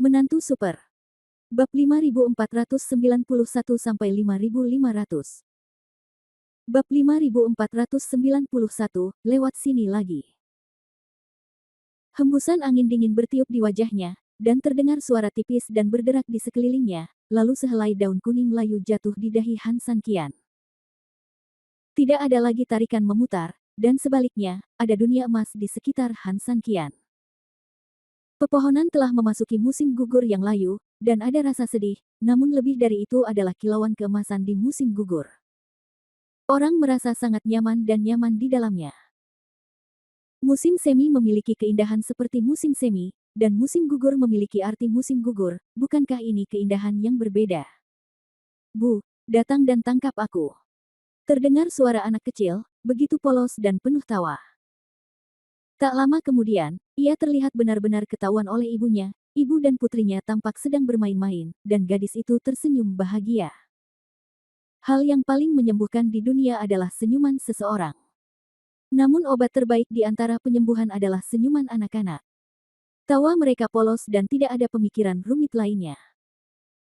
Menantu Super. Bab 5491-5500. Bab 5491, lewat sini lagi. Hembusan angin dingin bertiup di wajahnya, dan terdengar suara tipis dan berderak di sekelilingnya, lalu sehelai daun kuning layu jatuh di dahi Han San Qian. Tidak ada lagi tarikan memutar, dan sebaliknya, ada dunia emas di sekitar Han San Qian. Pepohonan telah memasuki musim gugur yang layu, dan ada rasa sedih, namun lebih dari itu adalah kilauan keemasan di musim gugur. Orang merasa sangat nyaman dan nyaman di dalamnya. Musim semi memiliki keindahan seperti musim semi, dan musim gugur memiliki arti musim gugur. Bukankah ini keindahan yang berbeda? Bu, datang dan tangkap aku. Terdengar suara anak kecil, begitu polos dan penuh tawa. Tak lama kemudian, ia terlihat benar-benar ketahuan oleh ibunya. Ibu dan putrinya tampak sedang bermain-main, dan gadis itu tersenyum bahagia. Hal yang paling menyembuhkan di dunia adalah senyuman seseorang. Namun obat terbaik di antara penyembuhan adalah senyuman anak-anak. Tawa mereka polos dan tidak ada pemikiran rumit lainnya.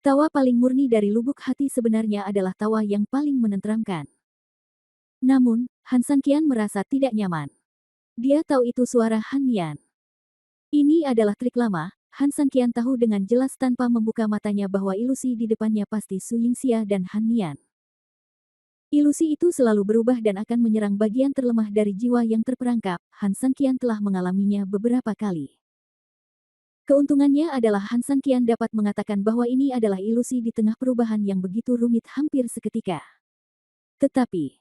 Tawa paling murni dari lubuk hati sebenarnya adalah tawa yang paling menenteramkan. Namun, Han San Qian merasa tidak nyaman. Dia tahu itu suara Han Nian. Ini adalah trik lama. Han San Qian tahu dengan jelas tanpa membuka matanya bahwa ilusi di depannya pasti Su Yingxia dan Han Nian. Ilusi itu selalu berubah dan akan menyerang bagian terlemah dari jiwa yang terperangkap. Han San Qian telah mengalaminya beberapa kali. Keuntungannya adalah Han San Qian dapat mengatakan bahwa ini adalah ilusi di tengah perubahan yang begitu rumit hampir seketika. Tetapi,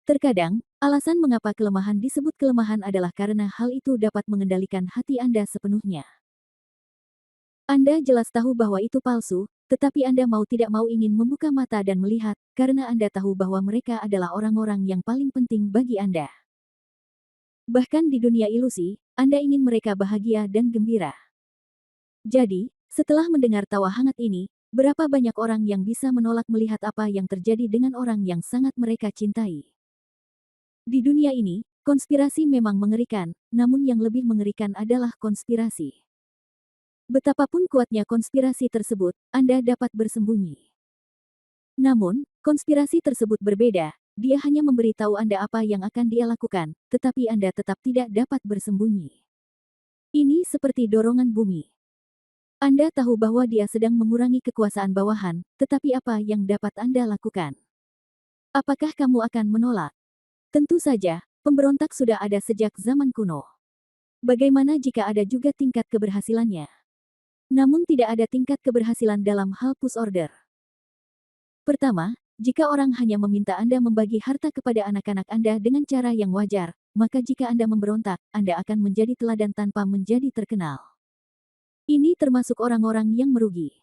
terkadang, alasan mengapa kelemahan disebut kelemahan adalah karena hal itu dapat mengendalikan hati Anda sepenuhnya. Anda jelas tahu bahwa itu palsu, tetapi Anda mau tidak mau ingin membuka mata dan melihat, karena Anda tahu bahwa mereka adalah orang-orang yang paling penting bagi Anda. Bahkan di dunia ilusi, Anda ingin mereka bahagia dan gembira. Jadi, setelah mendengar tawa hangat ini, berapa banyak orang yang bisa menolak melihat apa yang terjadi dengan orang yang sangat mereka cintai? Di dunia ini, konspirasi memang mengerikan, namun yang lebih mengerikan adalah konspirasi. Betapapun kuatnya konspirasi tersebut, Anda dapat bersembunyi. Namun, konspirasi tersebut berbeda, dia hanya memberitahu Anda apa yang akan dia lakukan, tetapi Anda tetap tidak dapat bersembunyi. Ini seperti dorongan bumi. Anda tahu bahwa dia sedang mengurangi kekuasaan bawahan, tetapi apa yang dapat Anda lakukan? Apakah kamu akan menolak? Tentu saja, pemberontak sudah ada sejak zaman kuno. Bagaimana jika ada juga tingkat keberhasilannya? Namun tidak ada tingkat keberhasilan dalam hal push order. Pertama, jika orang hanya meminta Anda membagi harta kepada anak-anak Anda dengan cara yang wajar, maka jika Anda memberontak, Anda akan menjadi teladan tanpa menjadi terkenal. Ini termasuk orang-orang yang merugi.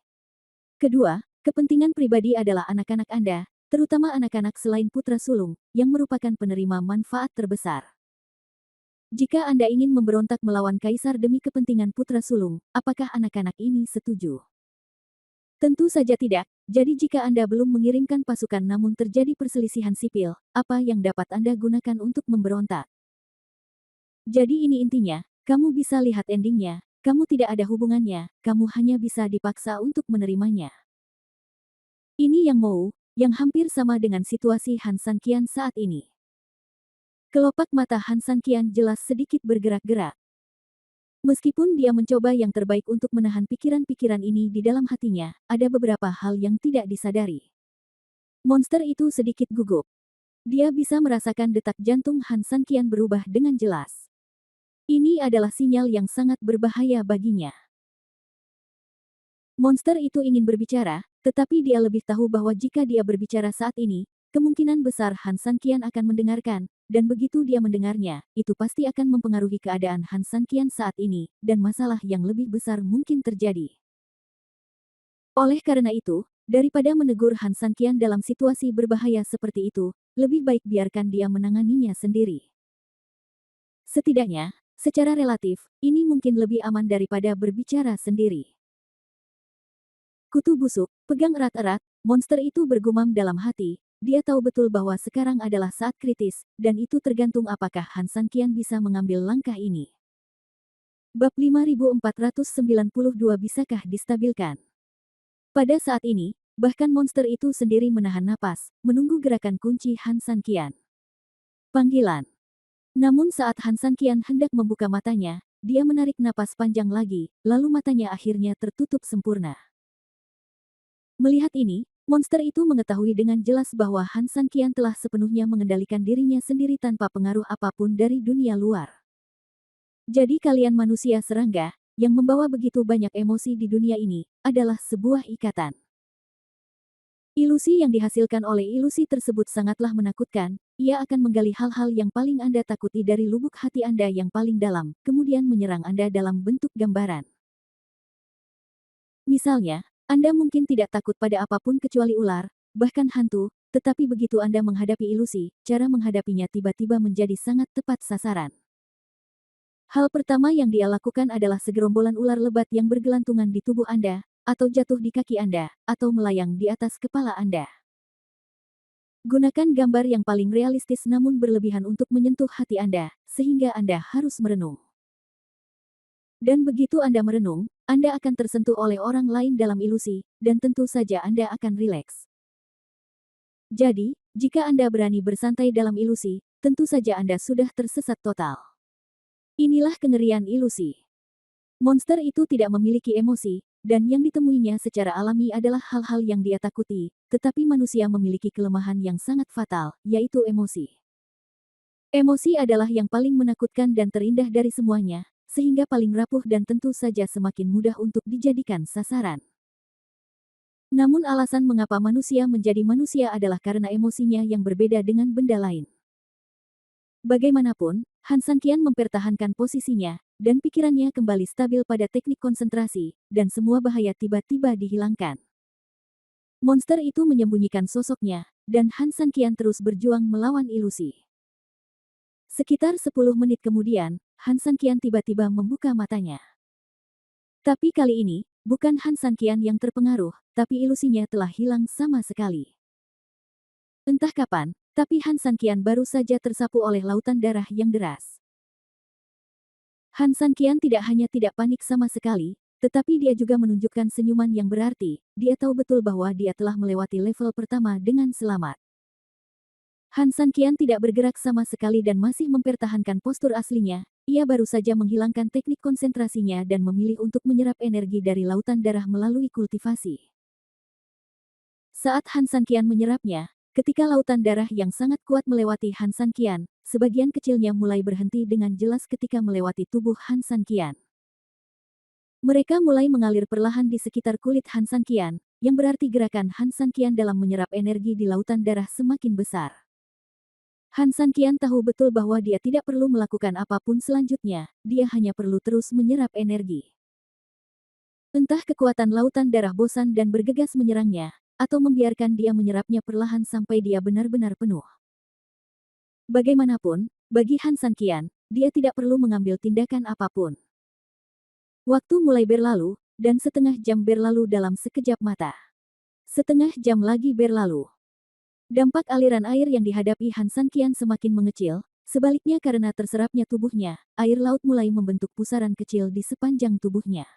Kedua, kepentingan pribadi adalah anak-anak Anda, terutama anak-anak selain putra sulung, yang merupakan penerima manfaat terbesar. Jika Anda ingin memberontak melawan kaisar demi kepentingan putra sulung, apakah anak-anak ini setuju? Tentu saja tidak, jadi jika Anda belum mengirimkan pasukan namun terjadi perselisihan sipil, apa yang dapat Anda gunakan untuk memberontak? Jadi ini intinya, kamu bisa lihat endingnya, kamu tidak ada hubungannya, kamu hanya bisa dipaksa untuk menerimanya. Ini yang mau, yang hampir sama dengan situasi Han San Qian saat ini. Kelopak mata Han San Qian jelas sedikit bergerak-gerak. Meskipun dia mencoba yang terbaik untuk menahan pikiran-pikiran ini di dalam hatinya, ada beberapa hal yang tidak disadari. Monster itu sedikit gugup. Dia bisa merasakan detak jantung Han San Qian berubah dengan jelas. Ini adalah sinyal yang sangat berbahaya baginya. Monster itu ingin berbicara, tetapi dia lebih tahu bahwa jika dia berbicara saat ini, kemungkinan besar Han San Qian akan mendengarkan, dan begitu dia mendengarnya, itu pasti akan mempengaruhi keadaan Han San Qian saat ini, dan masalah yang lebih besar mungkin terjadi. Oleh karena itu, daripada menegur Han San Qian dalam situasi berbahaya seperti itu, lebih baik biarkan dia menanganinya sendiri. Setidaknya, secara relatif, ini mungkin lebih aman daripada berbicara sendiri. Kutu busuk, pegang erat-erat, monster itu bergumam dalam hati, dia tahu betul bahwa sekarang adalah saat kritis, dan itu tergantung apakah Han San Qian bisa mengambil langkah ini. Bab 5492 bisakah distabilkan? Pada saat ini, bahkan monster itu sendiri menahan napas, menunggu gerakan kunci Han San Qian. Panggilan. Namun saat Han San Qian hendak membuka matanya, dia menarik napas panjang lagi, lalu matanya akhirnya tertutup sempurna. Melihat ini, monster itu mengetahui dengan jelas bahwa Han San Qian telah sepenuhnya mengendalikan dirinya sendiri tanpa pengaruh apapun dari dunia luar. Jadi kalian manusia serangga, yang membawa begitu banyak emosi di dunia ini, adalah sebuah ikatan. Ilusi yang dihasilkan oleh ilusi tersebut sangatlah menakutkan, ia akan menggali hal-hal yang paling Anda takuti dari lubuk hati Anda yang paling dalam, kemudian menyerang Anda dalam bentuk gambaran. Misalnya, Anda mungkin tidak takut pada apapun kecuali ular, bahkan hantu, tetapi begitu Anda menghadapi ilusi, cara menghadapinya tiba-tiba menjadi sangat tepat sasaran. Hal pertama yang dia lakukan adalah segerombolan ular lebat yang bergelantungan di tubuh Anda, atau jatuh di kaki Anda, atau melayang di atas kepala Anda. Gunakan gambar yang paling realistis namun berlebihan untuk menyentuh hati Anda, sehingga Anda harus merenung. Dan begitu Anda merenung, Anda akan tersentuh oleh orang lain dalam ilusi, dan tentu saja Anda akan rileks. Jadi, jika Anda berani bersantai dalam ilusi, tentu saja Anda sudah tersesat total. Inilah kengerian ilusi. Monster itu tidak memiliki emosi, dan yang ditemuinya secara alami adalah hal-hal yang dia takuti, tetapi manusia memiliki kelemahan yang sangat fatal, yaitu emosi. Emosi adalah yang paling menakutkan dan terindah dari semuanya, sehingga paling rapuh dan tentu saja semakin mudah untuk dijadikan sasaran. Namun alasan mengapa manusia menjadi manusia adalah karena emosinya yang berbeda dengan benda lain. Bagaimanapun, Han San Qian mempertahankan posisinya, dan pikirannya kembali stabil pada teknik konsentrasi, dan semua bahaya tiba-tiba dihilangkan. Monster itu menyembunyikan sosoknya, dan Han San Qian terus berjuang melawan ilusi. Sekitar 10 menit kemudian, Han San Qian tiba-tiba membuka matanya. Tapi kali ini, bukan Han San Qian yang terpengaruh, tapi ilusinya telah hilang sama sekali. Entah kapan, tapi Han San Qian baru saja tersapu oleh lautan darah yang deras. Han San Qian tidak hanya tidak panik sama sekali, tetapi dia juga menunjukkan senyuman yang berarti, dia tahu betul bahwa dia telah melewati level pertama dengan selamat. Han San Qian tidak bergerak sama sekali dan masih mempertahankan postur aslinya, ia baru saja menghilangkan teknik konsentrasinya dan memilih untuk menyerap energi dari lautan darah melalui kultivasi. Saat Han San Qian menyerapnya, ketika lautan darah yang sangat kuat melewati Han San Qian, sebagian kecilnya mulai berhenti dengan jelas ketika melewati tubuh Han San Qian. Mereka mulai mengalir perlahan di sekitar kulit Han San Qian, yang berarti gerakan Han San Qian dalam menyerap energi di lautan darah semakin besar. Han San Qian tahu betul bahwa dia tidak perlu melakukan apapun selanjutnya, dia hanya perlu terus menyerap energi. Entah kekuatan lautan darah bosan dan bergegas menyerangnya, atau membiarkan dia menyerapnya perlahan sampai dia benar-benar penuh. Bagaimanapun, bagi Han San Qian, dia tidak perlu mengambil tindakan apapun. Waktu mulai berlalu, dan setengah jam berlalu dalam sekejap mata. Setengah jam lagi berlalu. Dampak aliran air yang dihadapi Han San Qian semakin mengecil, sebaliknya karena terserapnya tubuhnya, air laut mulai membentuk pusaran kecil di sepanjang tubuhnya.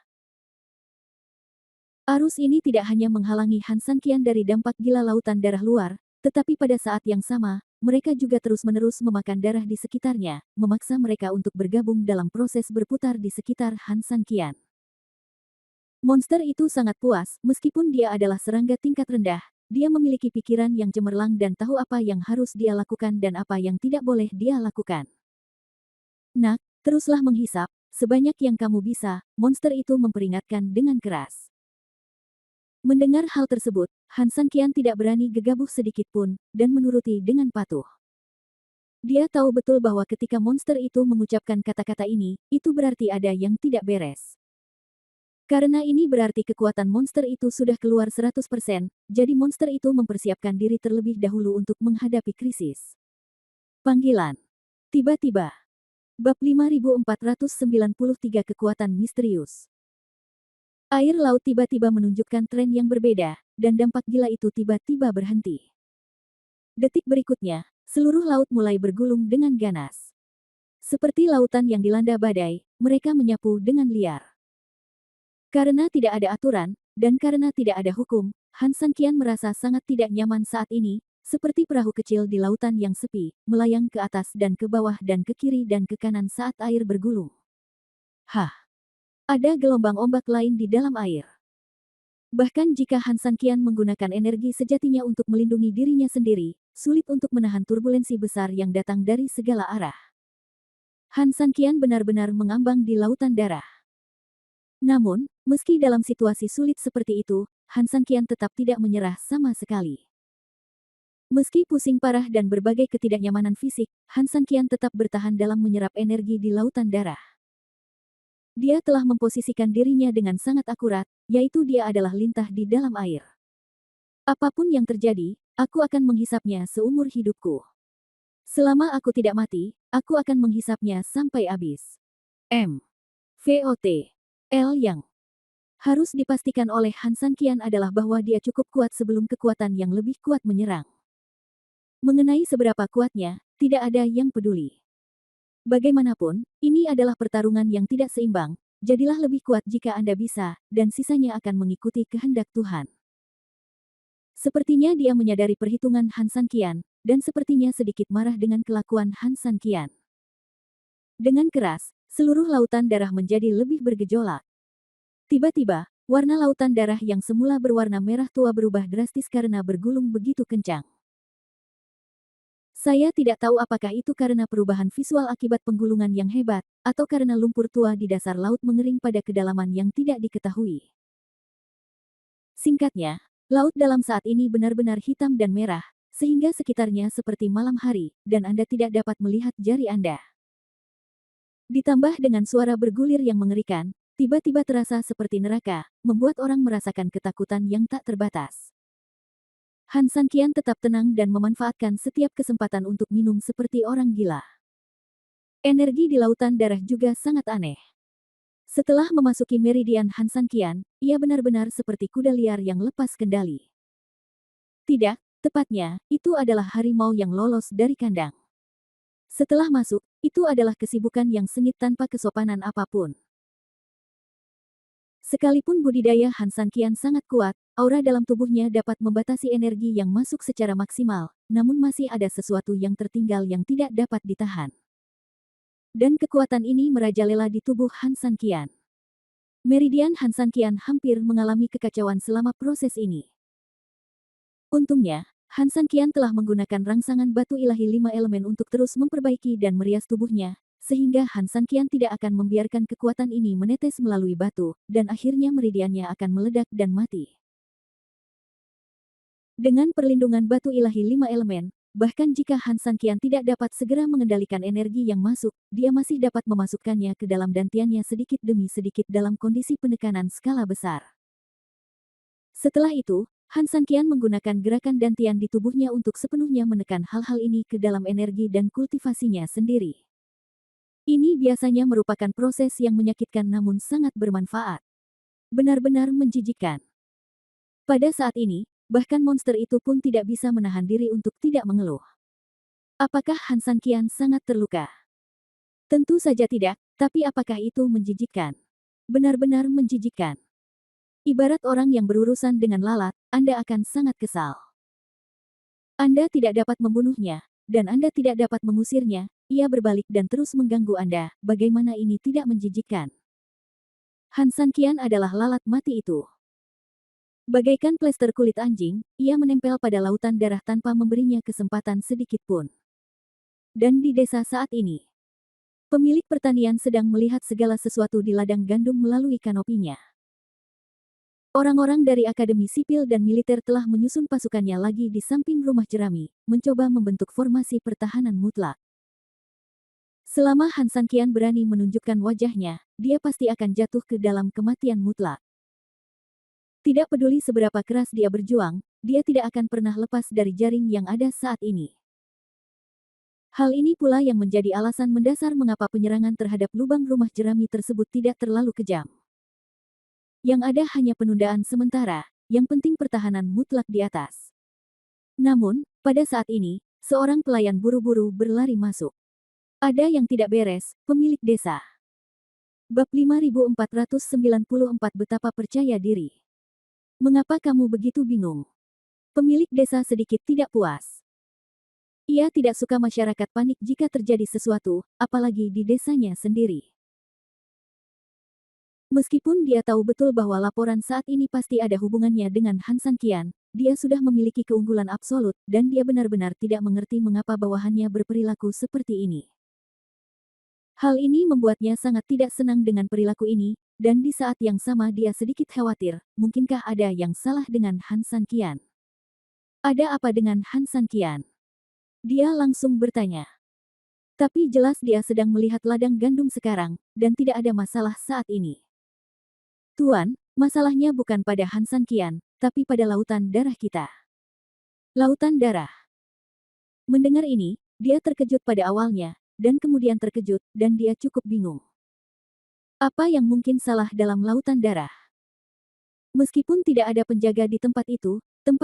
Arus ini tidak hanya menghalangi Han San Qian dari dampak gila lautan darah luar, tetapi pada saat yang sama, mereka juga terus-menerus memakan darah di sekitarnya, memaksa mereka untuk bergabung dalam proses berputar di sekitar Han San Qian. Monster itu sangat puas, meskipun dia adalah serangga tingkat rendah, dia memiliki pikiran yang cemerlang dan tahu apa yang harus dia lakukan dan apa yang tidak boleh dia lakukan. Nak, teruslah menghisap, sebanyak yang kamu bisa, monster itu memperingatkan dengan keras. Mendengar hal tersebut, Han San Qian tidak berani gegabah sedikit pun, dan menuruti dengan patuh. Dia tahu betul bahwa ketika monster itu mengucapkan kata-kata ini, itu berarti ada yang tidak beres. Karena ini berarti kekuatan monster itu sudah keluar 100%, jadi monster itu mempersiapkan diri terlebih dahulu untuk menghadapi krisis. Panggilan. Tiba-tiba. Bab 5493 Kekuatan Misterius. Air laut tiba-tiba menunjukkan tren yang berbeda, dan dampak gila itu tiba-tiba berhenti. Detik berikutnya, seluruh laut mulai bergulung dengan ganas. Seperti lautan yang dilanda badai, mereka menyapu dengan liar. Karena tidak ada aturan, dan karena tidak ada hukum, Han Sanqian merasa sangat tidak nyaman saat ini, seperti perahu kecil di lautan yang sepi, melayang ke atas dan ke bawah dan ke kiri dan ke kanan saat air bergulung. Hah! Ada gelombang ombak lain di dalam air. Bahkan jika Han Sanqian menggunakan energi sejatinya untuk melindungi dirinya sendiri, sulit untuk menahan turbulensi besar yang datang dari segala arah. Han Sanqian benar-benar mengambang di lautan darah. Namun, meski dalam situasi sulit seperti itu, Han Sanqian tetap tidak menyerah sama sekali. Meski pusing parah dan berbagai ketidaknyamanan fisik, Han Sanqian tetap bertahan dalam menyerap energi di lautan darah. Dia telah memposisikan dirinya dengan sangat akurat, yaitu dia adalah lintah di dalam air. Apapun yang terjadi, aku akan menghisapnya seumur hidupku. Selama aku tidak mati, aku akan menghisapnya sampai habis. VOT. L yang harus dipastikan oleh Han Sanqian adalah bahwa dia cukup kuat sebelum kekuatan yang lebih kuat menyerang. Mengenai seberapa kuatnya, tidak ada yang peduli. Bagaimanapun, ini adalah pertarungan yang tidak seimbang, jadilah lebih kuat jika Anda bisa, dan sisanya akan mengikuti kehendak Tuhan. Sepertinya dia menyadari perhitungan Han Sanqian, dan sepertinya sedikit marah dengan kelakuan Han Sanqian. Dengan keras, seluruh lautan darah menjadi lebih bergejolak. Tiba-tiba, warna lautan darah yang semula berwarna merah tua berubah drastis karena bergulung begitu kencang. Saya tidak tahu apakah itu karena perubahan visual akibat penggulungan yang hebat, atau karena lumpur tua di dasar laut mengering pada kedalaman yang tidak diketahui. Singkatnya, laut dalam saat ini benar-benar hitam dan merah, sehingga sekitarnya seperti malam hari, dan Anda tidak dapat melihat jari Anda. Ditambah dengan suara bergulir yang mengerikan, tiba-tiba terasa seperti neraka, membuat orang merasakan ketakutan yang tak terbatas. Han Sanqian tetap tenang dan memanfaatkan setiap kesempatan untuk minum seperti orang gila. Energi di lautan darah juga sangat aneh. Setelah memasuki meridian Han Sanqian, ia benar-benar seperti kuda liar yang lepas kendali. Tidak, tepatnya, itu adalah harimau yang lolos dari kandang. Setelah masuk, itu adalah kesibukan yang sengit tanpa kesopanan apapun. Sekalipun budidaya Han Sanqian sangat kuat, aura dalam tubuhnya dapat membatasi energi yang masuk secara maksimal, namun masih ada sesuatu yang tertinggal yang tidak dapat ditahan. Dan kekuatan ini merajalela di tubuh Han Sanqian. Meridian Han Sanqian hampir mengalami kekacauan selama proses ini. Untungnya, Han Sanqian telah menggunakan rangsangan batu ilahi 5 elemen untuk terus memperbaiki dan merias tubuhnya, sehingga Han Sanqian tidak akan membiarkan kekuatan ini menetes melalui batu, dan akhirnya meridiannya akan meledak dan mati. Dengan perlindungan batu ilahi 5 elemen, bahkan jika Han Sanqian tidak dapat segera mengendalikan energi yang masuk, dia masih dapat memasukkannya ke dalam dantiannya sedikit demi sedikit dalam kondisi penekanan skala besar. Setelah itu, Han Sanqian menggunakan gerakan dantian di tubuhnya untuk sepenuhnya menekan hal-hal ini ke dalam energi dan kultivasinya sendiri. Ini biasanya merupakan proses yang menyakitkan namun sangat bermanfaat. Benar-benar menjijikkan. Pada saat ini, bahkan monster itu pun tidak bisa menahan diri untuk tidak mengeluh. Apakah Han Sanqian sangat terluka? Tentu saja tidak, tapi apakah itu menjijikkan? Benar-benar menjijikkan. Ibarat orang yang berurusan dengan lalat, Anda akan sangat kesal. Anda tidak dapat membunuhnya, dan Anda tidak dapat mengusirnya, ia berbalik dan terus mengganggu Anda, bagaimana ini tidak menjijikkan? Han Sanqian adalah lalat mati itu. Bagaikan plester kulit anjing, ia menempel pada lautan darah tanpa memberinya kesempatan sedikit pun. Dan di desa saat ini, pemilik pertanian sedang melihat segala sesuatu di ladang gandum melalui kanopinya. Orang-orang dari Akademi Sipil dan Militer telah menyusun pasukannya lagi di samping rumah jerami, mencoba membentuk formasi pertahanan mutlak. Selama Han Sanqian berani menunjukkan wajahnya, dia pasti akan jatuh ke dalam kematian mutlak. Tidak peduli seberapa keras dia berjuang, dia tidak akan pernah lepas dari jaring yang ada saat ini. Hal ini pula yang menjadi alasan mendasar mengapa penyerangan terhadap lubang rumah jerami tersebut tidak terlalu kejam. Yang ada hanya penundaan sementara, yang penting pertahanan mutlak di atas. Namun, pada saat ini, seorang pelayan buru-buru berlari masuk. Ada yang tidak beres, pemilik desa. Bab 5494 Betapa percaya diri. Mengapa kamu begitu bingung? Pemilik desa sedikit tidak puas. Ia tidak suka masyarakat panik jika terjadi sesuatu, apalagi di desanya sendiri. Meskipun dia tahu betul bahwa laporan saat ini pasti ada hubungannya dengan Han San Qian, dia sudah memiliki keunggulan absolut, dan dia benar-benar tidak mengerti mengapa bawahannya berperilaku seperti ini. Hal ini membuatnya sangat tidak senang dengan perilaku ini, dan di saat yang sama dia sedikit khawatir, mungkinkah ada yang salah dengan Han San Qian? Ada apa dengan Han San Qian? Dia langsung bertanya. Tapi jelas dia sedang melihat ladang gandum sekarang, dan tidak ada masalah saat ini. Tuan, masalahnya bukan pada Han San Qian, tapi pada lautan darah kita. Lautan darah. Mendengar ini, dia terkejut pada awalnya, dan kemudian terkejut, dan dia cukup bingung. Apa yang mungkin salah dalam lautan darah? Meskipun tidak ada penjaga di tempat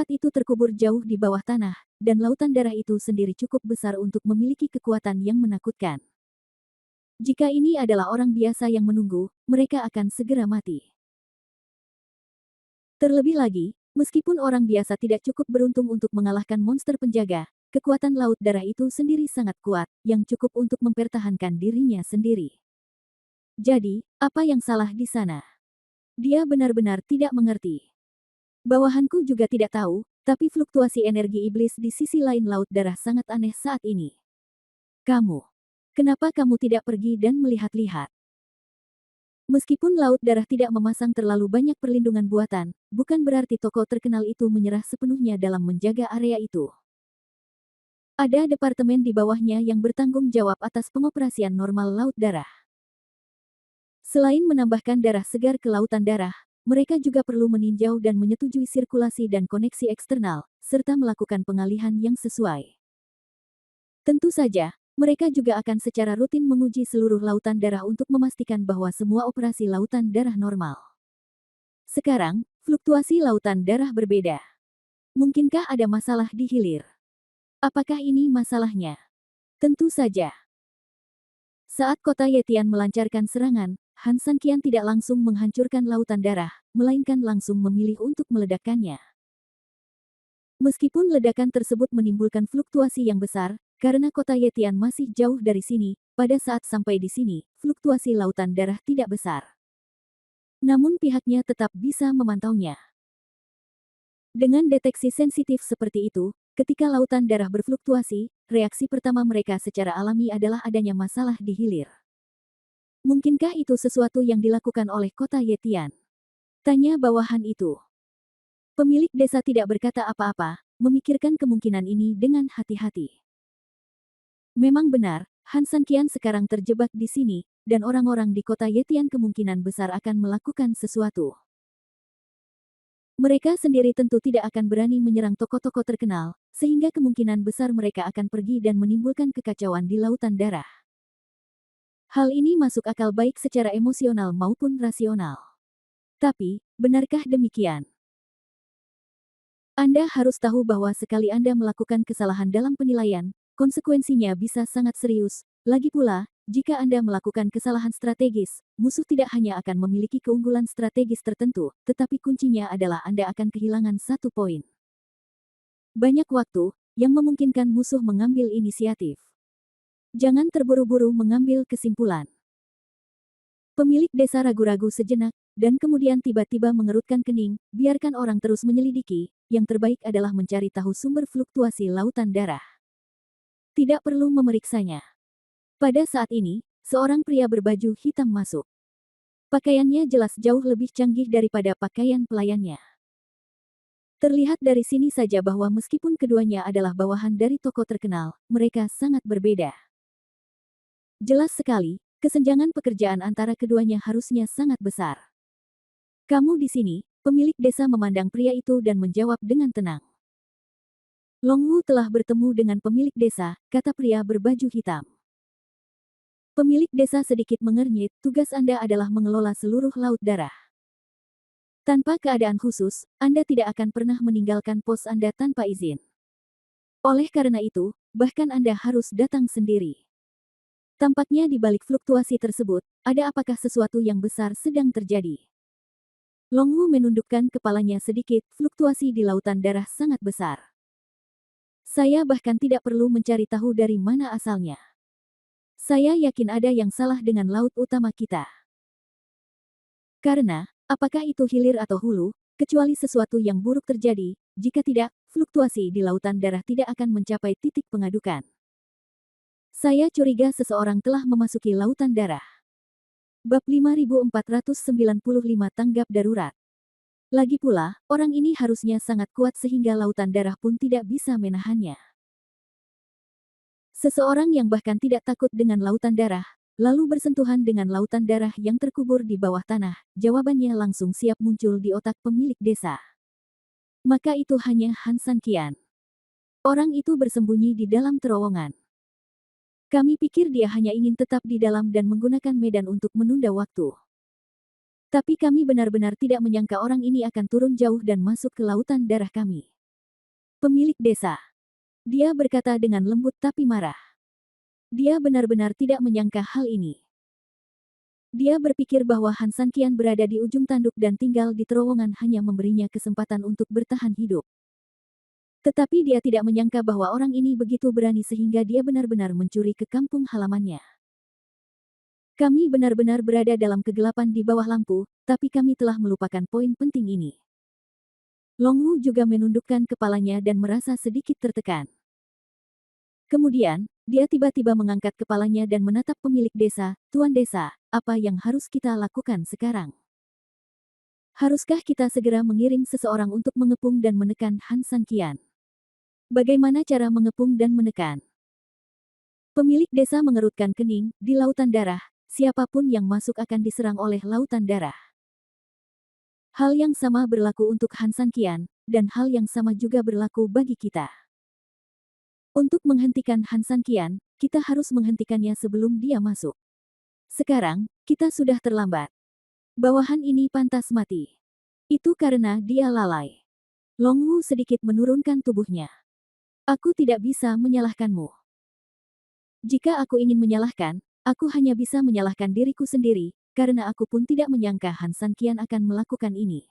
itu terkubur jauh di bawah tanah, dan lautan darah itu sendiri cukup besar untuk memiliki kekuatan yang menakutkan. Jika ini adalah orang biasa yang menunggu, mereka akan segera mati. Terlebih lagi, meskipun orang biasa tidak cukup beruntung untuk mengalahkan monster penjaga, kekuatan laut darah itu sendiri sangat kuat, yang cukup untuk mempertahankan dirinya sendiri. Jadi, apa yang salah di sana? Dia benar-benar tidak mengerti. Bawahanku juga tidak tahu, tapi fluktuasi energi iblis di sisi lain laut darah sangat aneh saat ini. Kenapa kamu tidak pergi dan melihat-lihat? Meskipun laut darah tidak memasang terlalu banyak perlindungan buatan, bukan berarti toko terkenal itu menyerah sepenuhnya dalam menjaga area itu. Ada departemen di bawahnya yang bertanggung jawab atas pengoperasian normal laut darah. Selain menambahkan darah segar ke lautan darah, mereka juga perlu meninjau dan menyetujui sirkulasi dan koneksi eksternal, serta melakukan pengalihan yang sesuai. Tentu saja, mereka juga akan secara rutin menguji seluruh lautan darah untuk memastikan bahwa semua operasi lautan darah normal. Sekarang, fluktuasi lautan darah berbeda. Mungkinkah ada masalah di hilir? Apakah ini masalahnya? Tentu saja. Saat kota Yetian melancarkan serangan, Han San Qian tidak langsung menghancurkan lautan darah, melainkan langsung memilih untuk meledakkannya. Meskipun ledakan tersebut menimbulkan fluktuasi yang besar, karena kota Yetian masih jauh dari sini, pada saat sampai di sini, fluktuasi lautan darah tidak besar. Namun pihaknya tetap bisa memantaunya. Dengan deteksi sensitif seperti itu, ketika lautan darah berfluktuasi, reaksi pertama mereka secara alami adalah adanya masalah di hilir. Mungkinkah itu sesuatu yang dilakukan oleh kota Yetian? Tanya bawahan itu. Pemilik desa tidak berkata apa-apa, memikirkan kemungkinan ini dengan hati-hati. Memang benar, Han San Qian sekarang terjebak di sini, dan orang-orang di kota Yetian kemungkinan besar akan melakukan sesuatu. Mereka sendiri tentu tidak akan berani menyerang toko-toko terkenal, sehingga kemungkinan besar mereka akan pergi dan menimbulkan kekacauan di lautan darah. Hal ini masuk akal baik secara emosional maupun rasional. Tapi, benarkah demikian? Anda harus tahu bahwa sekali Anda melakukan kesalahan dalam penilaian, konsekuensinya bisa sangat serius. Lagi pula, jika Anda melakukan kesalahan strategis, musuh tidak hanya akan memiliki keunggulan strategis tertentu, tetapi kuncinya adalah Anda akan kehilangan 1 poin. Banyak waktu, yang memungkinkan musuh mengambil inisiatif. Jangan terburu-buru mengambil kesimpulan. Pemilik desa ragu-ragu sejenak, dan kemudian tiba-tiba mengerutkan kening, biarkan orang terus menyelidiki, yang terbaik adalah mencari tahu sumber fluktuasi lautan darah. Tidak perlu memeriksanya. Pada saat ini, seorang pria berbaju hitam masuk. Pakaiannya jelas jauh lebih canggih daripada pakaian pelayannya. Terlihat dari sini saja bahwa meskipun keduanya adalah bawahan dari toko terkenal, mereka sangat berbeda. Jelas sekali, kesenjangan pekerjaan antara keduanya harusnya sangat besar. Kamu di sini, pemilik desa memandang pria itu dan menjawab dengan tenang. Long Wu telah bertemu dengan pemilik desa, kata pria berbaju hitam. Pemilik desa sedikit mengernyit, tugas Anda adalah mengelola seluruh laut darah. Tanpa keadaan khusus, Anda tidak akan pernah meninggalkan pos Anda tanpa izin. Oleh karena itu, bahkan Anda harus datang sendiri. Tampaknya di balik fluktuasi tersebut, ada apakah sesuatu yang besar sedang terjadi? Longwu menundukkan kepalanya sedikit, fluktuasi di lautan darah sangat besar. Saya bahkan tidak perlu mencari tahu dari mana asalnya. Saya yakin ada yang salah dengan laut utama kita. Karena, apakah itu hilir atau hulu, kecuali sesuatu yang buruk terjadi, jika tidak, fluktuasi di lautan darah tidak akan mencapai titik pengadukan. Saya curiga seseorang telah memasuki lautan darah. Bab 5495 Tanggap Darurat. Lagi pula, orang ini harusnya sangat kuat sehingga lautan darah pun tidak bisa menahannya. Seseorang yang bahkan tidak takut dengan lautan darah, lalu bersentuhan dengan lautan darah yang terkubur di bawah tanah, jawabannya langsung siap muncul di otak pemilik desa. Maka itu hanya Han Sanqian. Orang itu bersembunyi di dalam terowongan. Kami pikir dia hanya ingin tetap di dalam dan menggunakan medan untuk menunda waktu. Tapi kami benar-benar tidak menyangka orang ini akan turun jauh dan masuk ke lautan darah kami. Pemilik desa. Dia berkata dengan lembut tapi marah. Dia benar-benar tidak menyangka hal ini. Dia berpikir bahwa Han Sanqian berada di ujung tanduk dan tinggal di terowongan hanya memberinya kesempatan untuk bertahan hidup. Tetapi dia tidak menyangka bahwa orang ini begitu berani sehingga dia benar-benar mencuri ke kampung halamannya. Kami benar-benar berada dalam kegelapan di bawah lampu, tapi kami telah melupakan poin penting ini. Longwu juga menundukkan kepalanya dan merasa sedikit tertekan. Kemudian, dia tiba-tiba mengangkat kepalanya dan menatap pemilik desa, Tuan Desa, apa yang harus kita lakukan sekarang? Haruskah kita segera mengirim seseorang untuk mengepung dan menekan Han Sanqian? Bagaimana cara mengepung dan menekan? Pemilik desa mengerutkan kening, di lautan darah, siapapun yang masuk akan diserang oleh lautan darah. Hal yang sama berlaku untuk Han Sanqian, dan hal yang sama juga berlaku bagi kita. Untuk menghentikan Han Sanqian, kita harus menghentikannya sebelum dia masuk. Sekarang, kita sudah terlambat. Bawahan ini pantas mati. Itu karena dia lalai. Longwu sedikit menurunkan tubuhnya. Aku tidak bisa menyalahkanmu. Jika aku ingin menyalahkan, aku hanya bisa menyalahkan diriku sendiri, karena aku pun tidak menyangka Han Sanqian akan melakukan ini.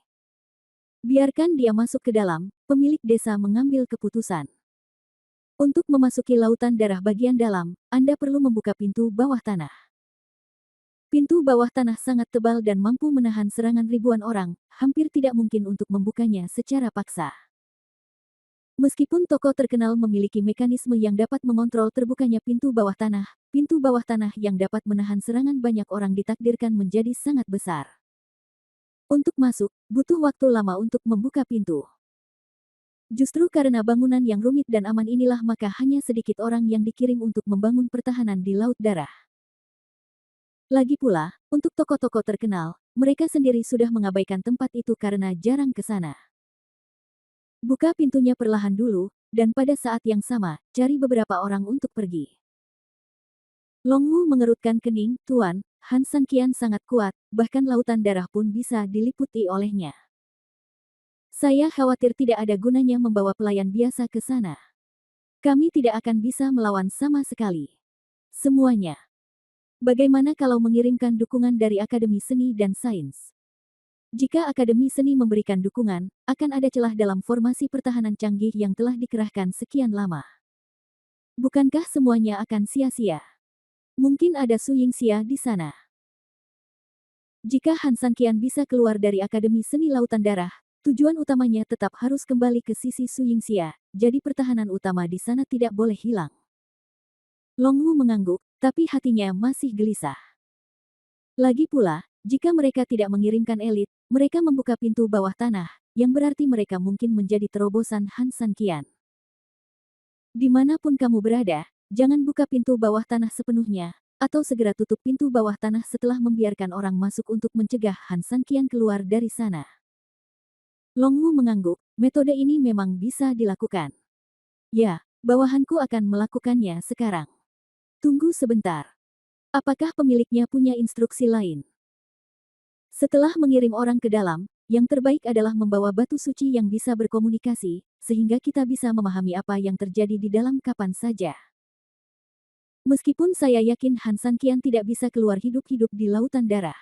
Biarkan dia masuk ke dalam, pemilik desa mengambil keputusan. Untuk memasuki lautan darah bagian dalam, Anda perlu membuka pintu bawah tanah. Pintu bawah tanah sangat tebal dan mampu menahan serangan ribuan orang, hampir tidak mungkin untuk membukanya secara paksa. Meskipun tokoh terkenal memiliki mekanisme yang dapat mengontrol terbukanya pintu bawah tanah yang dapat menahan serangan banyak orang ditakdirkan menjadi sangat besar. Untuk masuk, butuh waktu lama untuk membuka pintu. Justru karena bangunan yang rumit dan aman inilah maka hanya sedikit orang yang dikirim untuk membangun pertahanan di laut darah. Lagi pula, untuk tokoh-tokoh terkenal, mereka sendiri sudah mengabaikan tempat itu karena jarang ke sana. Buka pintunya perlahan dulu, dan pada saat yang sama, cari beberapa orang untuk pergi. Longwu mengerutkan kening, Tuan, Han Sanqian sangat kuat, bahkan lautan darah pun bisa diliputi olehnya. Saya khawatir tidak ada gunanya membawa pelayan biasa ke sana. Kami tidak akan bisa melawan sama sekali. Semuanya. Bagaimana kalau mengirimkan dukungan dari Akademi Seni dan Sains? Jika Akademi Seni memberikan dukungan, akan ada celah dalam formasi pertahanan canggih yang telah dikerahkan sekian lama. Bukankah semuanya akan sia-sia? Mungkin ada Su Yingxia di sana. Jika Han Sanqian bisa keluar dari Akademi Seni Lautan Darah, tujuan utamanya tetap harus kembali ke sisi Su Yingxia, jadi pertahanan utama di sana tidak boleh hilang. Longwu mengangguk, tapi hatinya masih gelisah. Lagi pula, jika mereka tidak mengirimkan elit, mereka membuka pintu bawah tanah, yang berarti mereka mungkin menjadi terobosan Han Sanqian. Dimanapun kamu berada, jangan buka pintu bawah tanah sepenuhnya, atau segera tutup pintu bawah tanah setelah membiarkan orang masuk untuk mencegah Han Sanqian keluar dari sana. Longwu mengangguk, metode ini memang bisa dilakukan. Ya, bawahanku akan melakukannya sekarang. Tunggu sebentar. Apakah pemiliknya punya instruksi lain? Setelah mengirim orang ke dalam, yang terbaik adalah membawa batu suci yang bisa berkomunikasi, sehingga kita bisa memahami apa yang terjadi di dalam kapan saja. Meskipun saya yakin Han Sanqian tidak bisa keluar hidup-hidup di lautan darah.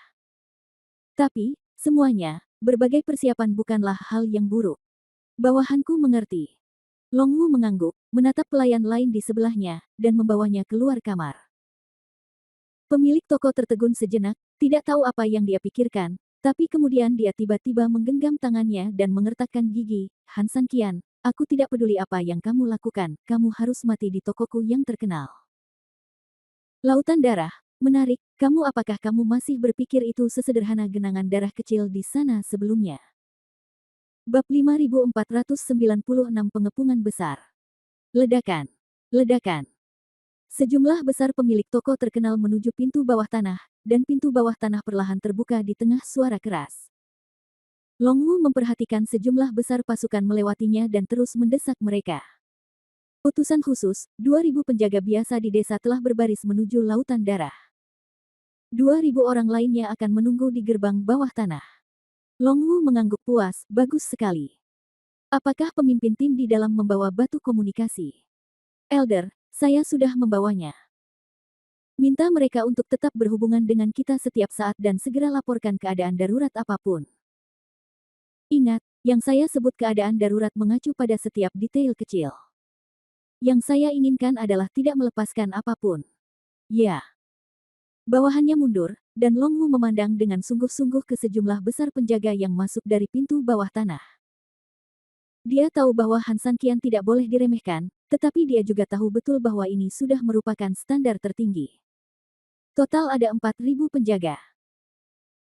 Tapi, semuanya, berbagai persiapan bukanlah hal yang buruk. Bawahanku mengerti. Long Wu mengangguk, menatap pelayan lain di sebelahnya, dan membawanya keluar kamar. Pemilik toko tertegun sejenak, tidak tahu apa yang dia pikirkan, tapi kemudian dia tiba-tiba menggenggam tangannya dan mengertakkan gigi. Han Sanqian, aku tidak peduli apa yang kamu lakukan, kamu harus mati di tokoku yang terkenal. Lautan darah, menarik, apakah kamu masih berpikir itu sesederhana genangan darah kecil di sana sebelumnya? Bab 5496 Pengepungan Besar. Ledakan. Ledakan. Sejumlah besar pemilik toko terkenal menuju pintu bawah tanah, dan pintu bawah tanah perlahan terbuka di tengah suara keras. Long Wu memperhatikan sejumlah besar pasukan melewatinya dan terus mendesak mereka. Utusan khusus, 2000 penjaga biasa di desa telah berbaris menuju lautan darah. 2000 orang lainnya akan menunggu di gerbang bawah tanah. Long Wu mengangguk puas, bagus sekali. Apakah pemimpin tim di dalam membawa batu komunikasi? Elder, saya sudah membawanya. Minta mereka untuk tetap berhubungan dengan kita setiap saat dan segera laporkan keadaan darurat apapun. Ingat, yang saya sebut keadaan darurat mengacu pada setiap detail kecil. Yang saya inginkan adalah tidak melepaskan apapun. Ya. Bawahannya mundur, dan Long Wu memandang dengan sungguh-sungguh ke sejumlah besar penjaga yang masuk dari pintu bawah tanah. Dia tahu bahwa Han Sanqian tidak boleh diremehkan, tetapi dia juga tahu betul bahwa ini sudah merupakan standar tertinggi. Total ada 4000 penjaga.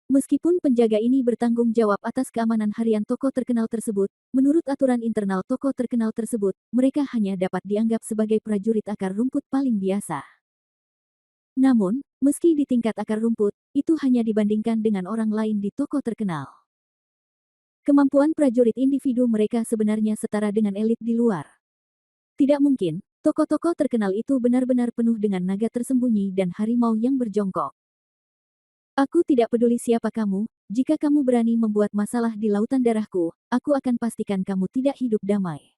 Meskipun penjaga ini bertanggung jawab atas keamanan harian toko terkenal tersebut, menurut aturan internal toko terkenal tersebut, mereka hanya dapat dianggap sebagai prajurit akar rumput paling biasa. Namun, meski di tingkat akar rumput, itu hanya dibandingkan dengan orang lain di toko terkenal. Kemampuan prajurit individu mereka sebenarnya setara dengan elit di luar. Tidak mungkin, toko-toko terkenal itu benar-benar penuh dengan naga tersembunyi dan harimau yang berjongkok. Aku tidak peduli siapa kamu, jika kamu berani membuat masalah di lautan darahku, aku akan pastikan kamu tidak hidup damai.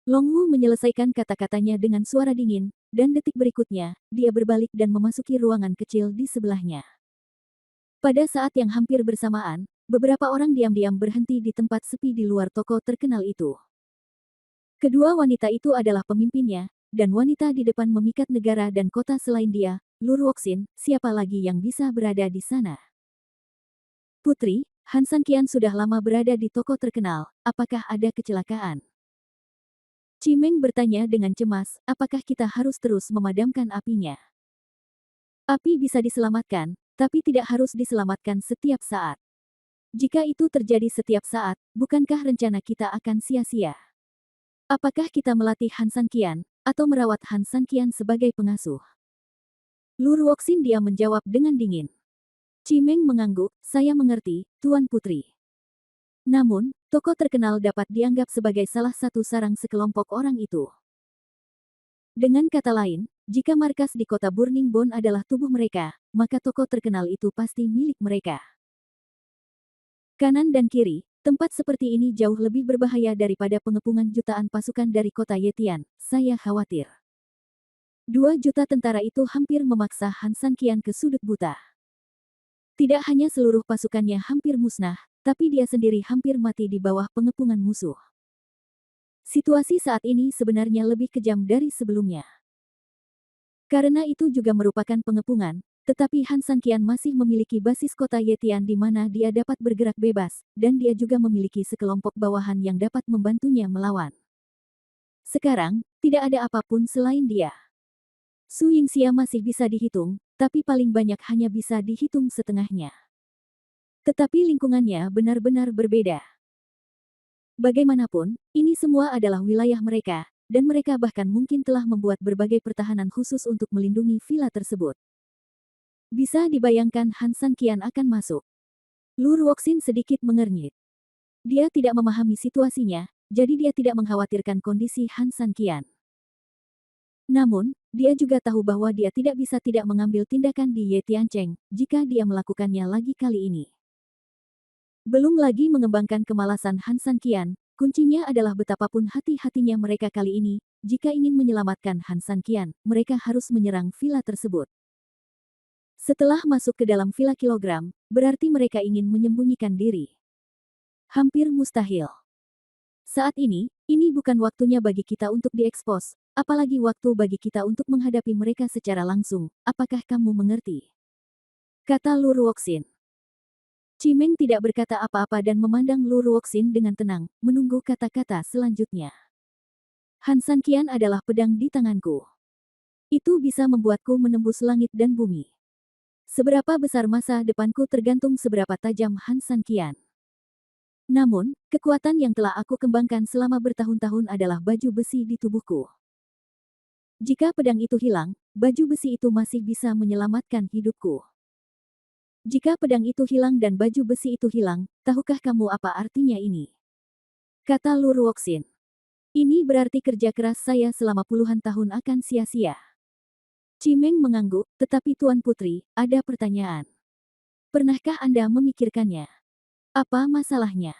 Long Wu menyelesaikan kata-katanya dengan suara dingin, dan detik berikutnya, dia berbalik dan memasuki ruangan kecil di sebelahnya. Pada saat yang hampir bersamaan, beberapa orang diam-diam berhenti di tempat sepi di luar toko terkenal itu. Kedua wanita itu adalah pemimpinnya, dan wanita di depan memikat negara dan kota selain dia, Lur Woxin, siapa lagi yang bisa berada di sana? Putri, Han Sanqian sudah lama berada di toko terkenal, apakah ada kecelakaan? Cimeng bertanya dengan cemas, apakah kita harus terus memadamkan apinya? Api bisa diselamatkan, tapi tidak harus diselamatkan setiap saat. Jika itu terjadi setiap saat, bukankah rencana kita akan sia-sia? Apakah kita melatih Han Sanqian, atau merawat Han Sanqian sebagai pengasuh? Lur Woxin dia menjawab dengan dingin. Cimeng mengangguk, saya mengerti, Tuan Putri. Namun, tokoh terkenal dapat dianggap sebagai salah satu sarang sekelompok orang itu. Dengan kata lain, jika markas di kota Burning Bone adalah tubuh mereka, maka tokoh terkenal itu pasti milik mereka. Kanan dan kiri, tempat seperti ini jauh lebih berbahaya daripada pengepungan jutaan pasukan dari kota Yetian, saya khawatir. 2 juta tentara itu hampir memaksa Han Sanqian ke sudut buta. Tidak hanya seluruh pasukannya hampir musnah, tapi dia sendiri hampir mati di bawah pengepungan musuh. Situasi saat ini sebenarnya lebih kejam dari sebelumnya. Karena itu juga merupakan pengepungan, tetapi Han Sanqian masih memiliki basis kota Yetian di mana dia dapat bergerak bebas, dan dia juga memiliki sekelompok bawahan yang dapat membantunya melawan. Sekarang, tidak ada apapun selain dia. Su Yingxia masih bisa dihitung, tapi paling banyak hanya bisa dihitung setengahnya. Tetapi lingkungannya benar-benar berbeda. Bagaimanapun, ini semua adalah wilayah mereka, dan mereka bahkan mungkin telah membuat berbagai pertahanan khusus untuk melindungi villa tersebut. Bisa dibayangkan Han Sanqian akan masuk. Lur Woxin sedikit mengernyit. Dia tidak memahami situasinya, jadi dia tidak mengkhawatirkan kondisi Han Sanqian. Namun, dia juga tahu bahwa dia tidak bisa tidak mengambil tindakan di Ye Tiancheng, jika dia melakukannya lagi kali ini. Belum lagi mengembangkan kemalasan Han Sanqian, kuncinya adalah betapapun hati-hatinya mereka kali ini, jika ingin menyelamatkan Han San Qian, mereka harus menyerang villa tersebut. Setelah masuk ke dalam villa kilogram, berarti mereka ingin menyembunyikan diri. Hampir mustahil. Saat ini bukan waktunya bagi kita untuk diekspos, apalagi waktu bagi kita untuk menghadapi mereka secara langsung, apakah kamu mengerti? Kata Lu Ruoxin. Cimeng tidak berkata apa-apa dan memandang Lu Ruoxin dengan tenang, menunggu kata-kata selanjutnya. Han San Qian adalah pedang di tanganku. Itu bisa membuatku menembus langit dan bumi. Seberapa besar masa depanku tergantung seberapa tajam Han San Qian. Namun, kekuatan yang telah aku kembangkan selama bertahun-tahun adalah baju besi di tubuhku. Jika pedang itu hilang, baju besi itu masih bisa menyelamatkan hidupku. Jika pedang itu hilang dan baju besi itu hilang, tahukah kamu apa artinya ini? Kata Lu Ruoxin. Ini berarti kerja keras saya selama puluhan tahun akan sia-sia. Cimeng mengangguk, tetapi Tuan Putri, ada pertanyaan. Pernahkah Anda memikirkannya? Apa masalahnya?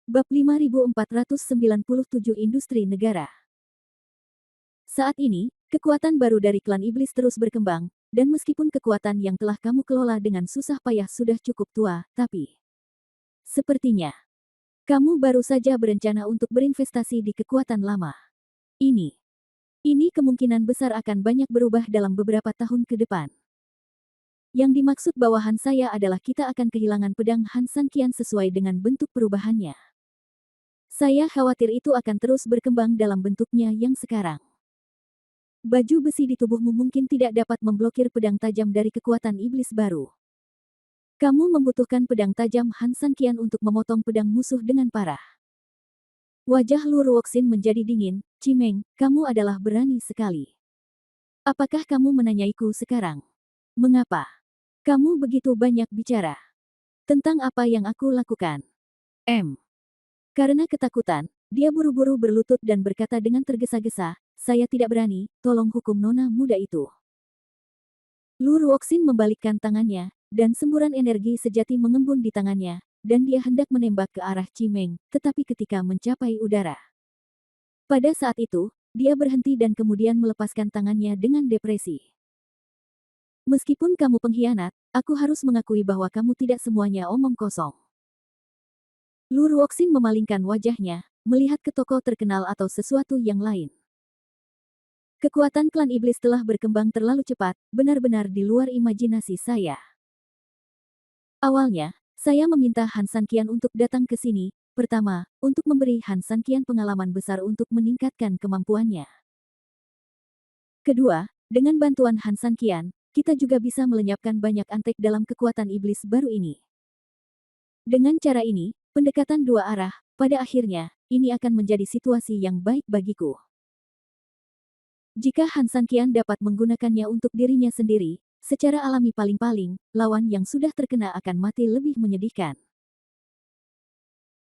Bab 5497 Industri Negara. Saat ini, kekuatan baru dari klan iblis terus berkembang, dan meskipun kekuatan yang telah kamu kelola dengan susah payah sudah cukup tua, tapi sepertinya kamu baru saja berencana untuk berinvestasi di kekuatan lama. Ini kemungkinan besar akan banyak berubah dalam beberapa tahun ke depan. Yang dimaksud bawahan saya adalah kita akan kehilangan pedang Han San Qian sesuai dengan bentuk perubahannya. Saya khawatir itu akan terus berkembang dalam bentuknya yang sekarang. Baju besi di tubuhmu mungkin tidak dapat memblokir pedang tajam dari kekuatan iblis baru. Kamu membutuhkan pedang tajam Han San Qian untuk memotong pedang musuh dengan parah. Wajah Lu Ruoxin menjadi dingin. Cimeng, kamu adalah berani sekali. Apakah kamu menanyaiku sekarang? Mengapa? Kamu begitu banyak bicara. Tentang apa yang aku lakukan? Karena ketakutan, dia buru-buru berlutut dan berkata dengan tergesa-gesa, saya tidak berani, tolong hukum nona muda itu. Lu Ruoxin membalikkan tangannya, dan semburan energi sejati mengembun di tangannya, dan dia hendak menembak ke arah Cimeng, tetapi ketika mencapai udara. Pada saat itu, dia berhenti dan kemudian melepaskan tangannya dengan depresi. Meskipun kamu pengkhianat, aku harus mengakui bahwa kamu tidak semuanya omong kosong. Lu Ruoxin memalingkan wajahnya, melihat ke tokoh terkenal atau sesuatu yang lain. Kekuatan klan iblis telah berkembang terlalu cepat, benar-benar di luar imajinasi saya. Awalnya, saya meminta Han San Qian untuk datang ke sini, pertama, untuk memberi Han San Qian pengalaman besar untuk meningkatkan kemampuannya. Kedua, dengan bantuan Han San Qian, kita juga bisa melenyapkan banyak antek dalam kekuatan iblis baru ini. Dengan cara ini, pendekatan dua arah, pada akhirnya, ini akan menjadi situasi yang baik bagiku. Jika Han San Qian dapat menggunakannya untuk dirinya sendiri, secara alami paling-paling, lawan yang sudah terkena akan mati lebih menyedihkan.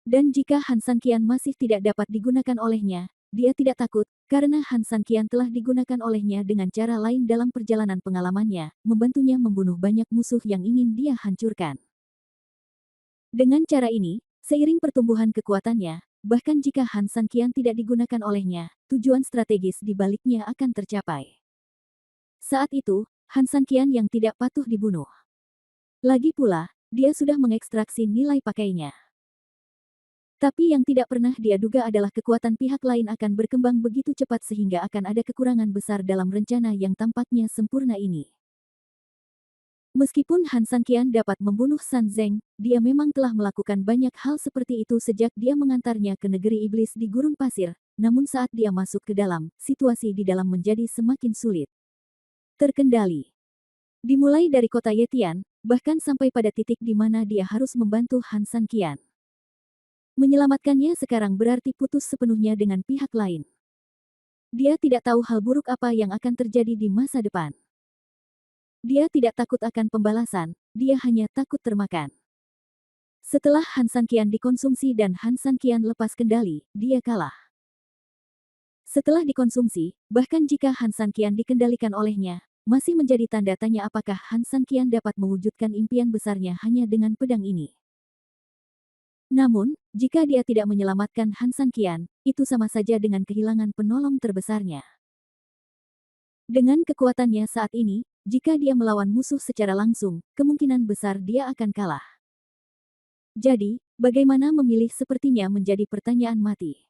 Dan jika Han San Qian masih tidak dapat digunakan olehnya, dia tidak takut, karena Han San Qian telah digunakan olehnya dengan cara lain dalam perjalanan pengalamannya, membantunya membunuh banyak musuh yang ingin dia hancurkan. Dengan cara ini, seiring pertumbuhan kekuatannya, bahkan jika Han San Qian tidak digunakan olehnya, tujuan strategis di baliknya akan tercapai. Saat itu, Han San Qian yang tidak patuh dibunuh. Lagi pula, dia sudah mengekstraksi nilai pakainya. Tapi yang tidak pernah dia duga adalah kekuatan pihak lain akan berkembang begitu cepat sehingga akan ada kekurangan besar dalam rencana yang tampaknya sempurna ini. Meskipun Han San Qian dapat membunuh San Zeng, dia memang telah melakukan banyak hal seperti itu sejak dia mengantarnya ke negeri iblis di gurun pasir, namun saat dia masuk ke dalam, situasi di dalam menjadi semakin sulit terkendali. Dimulai dari kota Yetian, bahkan sampai pada titik di mana dia harus membantu Han San Qian. Menyelamatkannya sekarang berarti putus sepenuhnya dengan pihak lain. Dia tidak tahu hal buruk apa yang akan terjadi di masa depan. Dia tidak takut akan pembalasan, dia hanya takut termakan. Setelah Han San Qian dikonsumsi dan Han San Qian lepas kendali, dia kalah. Setelah dikonsumsi, bahkan jika Han San Qian dikendalikan olehnya, masih menjadi tanda tanya apakah Han San Qian dapat mewujudkan impian besarnya hanya dengan pedang ini. Namun, jika dia tidak menyelamatkan Han Sanqian, itu sama saja dengan kehilangan penolong terbesarnya. Dengan kekuatannya saat ini, jika dia melawan musuh secara langsung, kemungkinan besar dia akan kalah. Jadi, bagaimana memilih sepertinya menjadi pertanyaan mati.